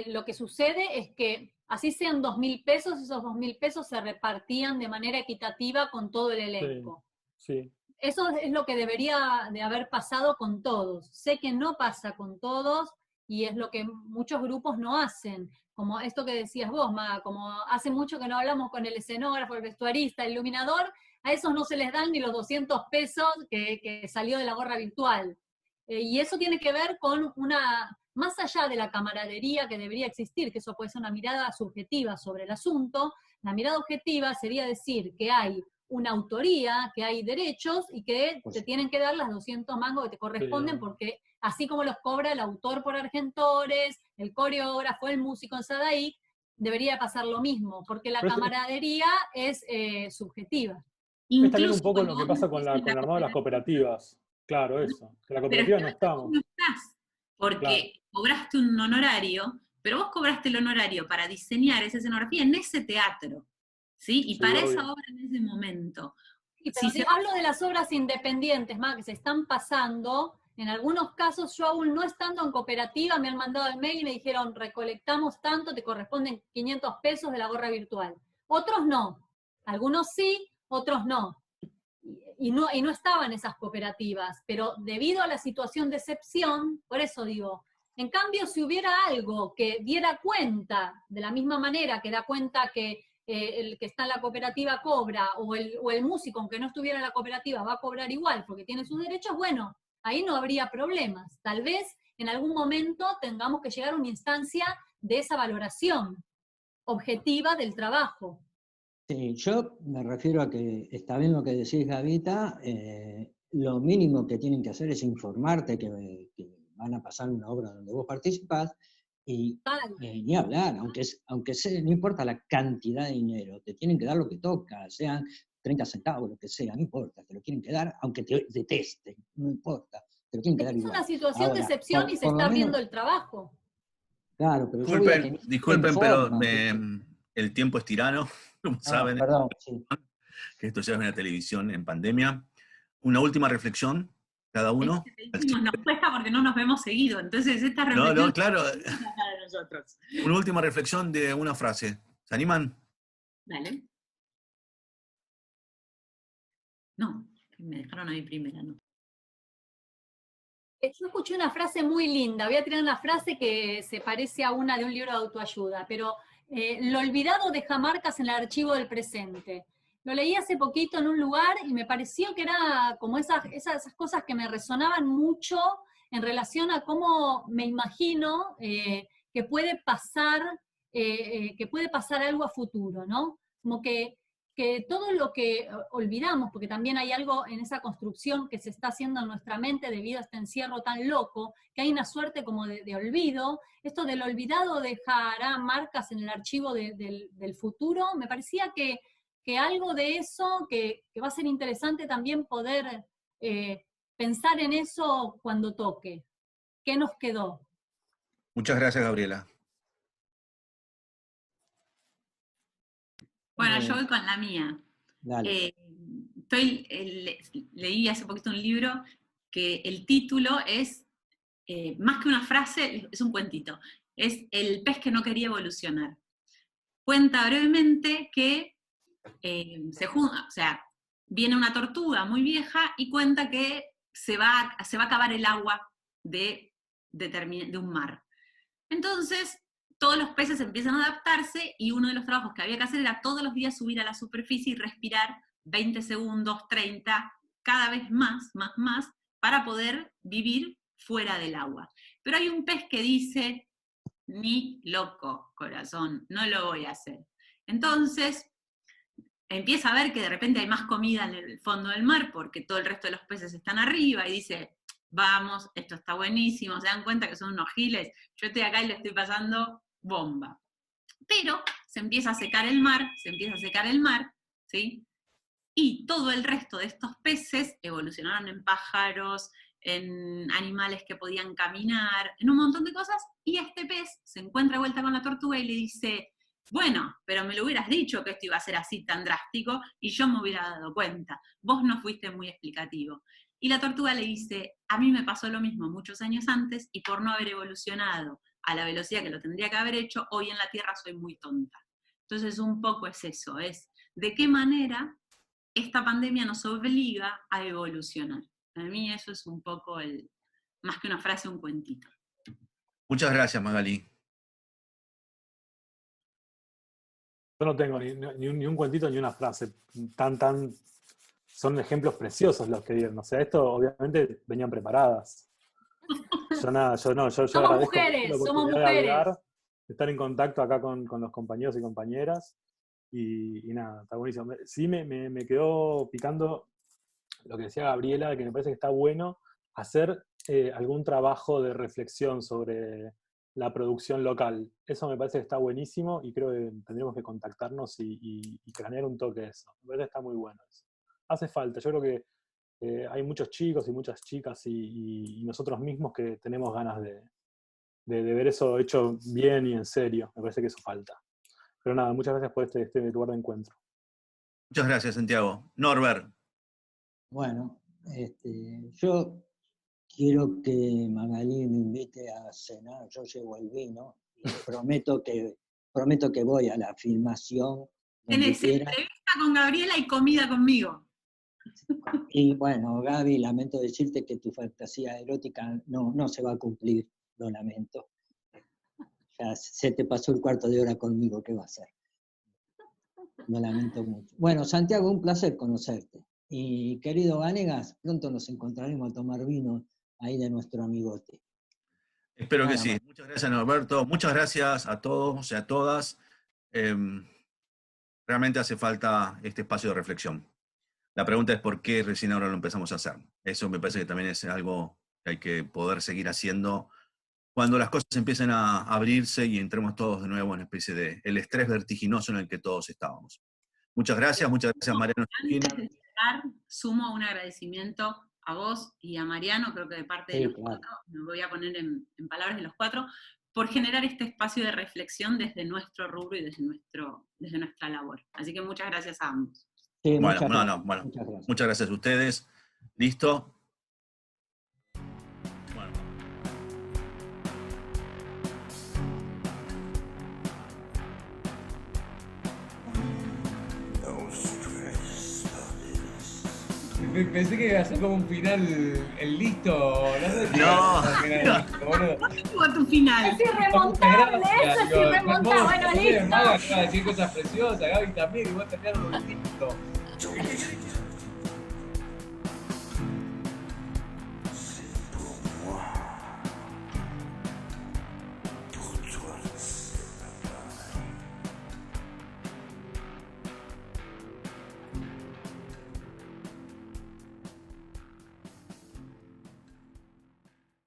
lo que sucede es que así sean 2.000 pesos, esos 2.000 pesos se repartían de manera equitativa con todo el elenco. Sí. Eso es lo que debería de haber pasado con todos. Sé que no pasa con todos y es lo que muchos grupos no hacen. Como esto que decías vos, Maga, como hace mucho que no hablamos con el escenógrafo, el vestuarista, el iluminador, a esos no se les dan ni los 200 pesos que salió de la gorra virtual. Y eso tiene que ver con una más allá de la camaradería que debería existir, que eso puede ser una mirada subjetiva sobre el asunto, la mirada objetiva sería decir que hay una autoría, que hay derechos y que te tienen que dar las 200 mangos que te corresponden, porque así como los cobra el autor por Argentores, el coreógrafo, el músico en Sadaic, debería pasar lo mismo, porque la camaradería es subjetiva. Es también un poco lo que pasa con el armado de las cooperativas. Claro, eso. Que la cooperativa no estamos. No estás, porque cobraste un honorario, pero vos cobraste el honorario para diseñar esa escenografía en ese teatro, ¿sí? Y para esa obra en ese momento. Sí, pero hablo de las obras independientes, más que se están pasando. En algunos casos, yo aún no estando en cooperativa, me han mandado el mail y me dijeron, recolectamos tanto, te corresponden 500 pesos de la gorra virtual. Otros no. Algunos sí, otros no. Y no estaban esas cooperativas, pero debido a la situación de excepción, por eso digo, en cambio, si hubiera algo que diera cuenta, de la misma manera que da cuenta que el que está en la cooperativa cobra, o el músico, aunque no estuviera en la cooperativa, va a cobrar igual porque tiene sus derechos, bueno, ahí no habría problemas. Tal vez en algún momento tengamos que llegar a una instancia de esa valoración objetiva del trabajo. Sí, yo me refiero a que está bien lo que decís, Gavita, lo mínimo que tienen que hacer es informarte que van a pasar una obra donde vos participás, y ni hablar, aunque sea, no importa la cantidad de dinero, te tienen que dar lo que toca, sean 30 centavos, lo que sea, no importa, te lo tienen que dar, aunque te detesten, no importa, te lo tienen que dar igual. Es una situación de excepción y se está viendo el trabajo. Claro, pero disculpen, pero el tiempo es tirano, como saben, perdón, sí. Que esto ya es una televisión en pandemia. Una última reflexión, cada uno. Nos cuesta porque no nos vemos seguido, entonces esta reflexión No, claro. para nosotros. Una última reflexión de una frase. ¿Se animan? Dale. No, me dejaron a mí primera, ¿no? Yo escuché una frase muy linda, voy a tirar una frase que se parece a una de un libro de autoayuda, pero lo olvidado deja marcas en el archivo del presente. Lo leí hace poquito en un lugar y me pareció que era como esas cosas que me resonaban mucho en relación a cómo me imagino que puede pasar algo a futuro, ¿no? Como que todo lo que olvidamos, porque también hay algo en esa construcción que se está haciendo en nuestra mente debido a este encierro tan loco, que hay una suerte como de olvido. Esto del olvidado dejará marcas en el archivo del futuro. Me parecía que algo de eso, que va a ser interesante también poder pensar en eso cuando toque. ¿Qué nos quedó? Muchas gracias, Gabriela. Bueno, yo voy con la mía. Leí hace poquito un libro que el título es, más que una frase, es un cuentito. Es El pez que no quería evolucionar. Cuenta brevemente que viene una tortuga muy vieja y cuenta que se va a acabar el agua de un mar. Entonces, todos los peces empiezan a adaptarse y uno de los trabajos que había que hacer era todos los días subir a la superficie y respirar 20 segundos, 30, cada vez más, para poder vivir fuera del agua. Pero hay un pez que dice, ni loco, corazón, no lo voy a hacer. Entonces, empieza a ver que de repente hay más comida en el fondo del mar porque todo el resto de los peces están arriba y dice, vamos, esto está buenísimo, se dan cuenta que son unos giles, yo estoy acá y le estoy pasando bomba. Pero se empieza a secar el mar, ¿sí? Y todo el resto de estos peces evolucionaron en pájaros, en animales que podían caminar, en un montón de cosas, y este pez se encuentra de vuelta con la tortuga y le dice, bueno, pero me lo hubieras dicho que esto iba a ser así tan drástico, y yo me hubiera dado cuenta, vos no fuiste muy explicativo. Y la tortuga le dice, a mí me pasó lo mismo muchos años antes, y por no haber evolucionado a la velocidad que lo tendría que haber hecho, hoy en la Tierra soy muy tonta. Entonces un poco es eso, es de qué manera esta pandemia nos obliga a evolucionar. Para mí eso es un poco más que una frase, un cuentito. Muchas gracias, Magali. Yo no tengo ni un cuentito ni una frase son ejemplos preciosos los que dieron. O sea, esto obviamente venían preparadas. Yo nada, yo Somos agradezco mujeres, la somos oportunidad de mujeres. hablar, de estar en contacto acá con los compañeros y compañeras, y nada, está buenísimo. Sí me quedó picando lo que decía Gabriela, de que me parece que está bueno hacer algún trabajo de reflexión sobre la producción local. Eso me parece que está buenísimo y creo que tendríamos que contactarnos y cranear un toque de eso. Me parece que está muy bueno eso. Hace falta, yo creo que hay muchos chicos y muchas chicas y nosotros mismos que tenemos ganas de ver eso hecho bien y en serio. Me parece que eso falta. Pero nada, muchas gracias por este lugar de encuentro. Muchas gracias, Santiago. Norbert. Bueno, yo quiero que Magalí me invite a cenar, yo llevo el vino, y prometo que voy a la filmación. Tenés entrevista con Gabriela y comida conmigo. Y bueno, Gaby, lamento decirte que tu fantasía erótica no se va a cumplir, lo lamento. Ya se te pasó el cuarto de hora conmigo, ¿qué va a hacer? Lo lamento mucho. Bueno, Santiago, un placer conocerte. Y querido Vanegas, pronto nos encontraremos a tomar vino ahí de nuestro amigote. Espero que sí. Muchas gracias, Norberto. Muchas gracias a todos y a todas. Realmente hace falta este espacio de reflexión. La pregunta es por qué recién ahora lo empezamos a hacer. Eso me parece que también es algo que hay que poder seguir haciendo cuando las cosas empiecen a abrirse y entremos todos de nuevo en una especie de el estrés vertiginoso en el que todos estábamos. Muchas gracias Mariano. Antes de cerrar, sumo un agradecimiento a vos y a Mariano, creo que de parte de los cuatro, me voy a poner en palabras de los cuatro, por generar este espacio de reflexión desde nuestro rubro y desde nuestra labor. Así que muchas gracias a ambos. Sí, bueno, muchas gracias a ustedes. ¿Listo? Bueno. Pensé que iba a ser como un final el listo. No. ¿Cómo a tu final? Es irremontable, eso es irremontable. Bueno, listo. Iba a decir cosas preciosas, Gaby también, y vos terminaron un listo.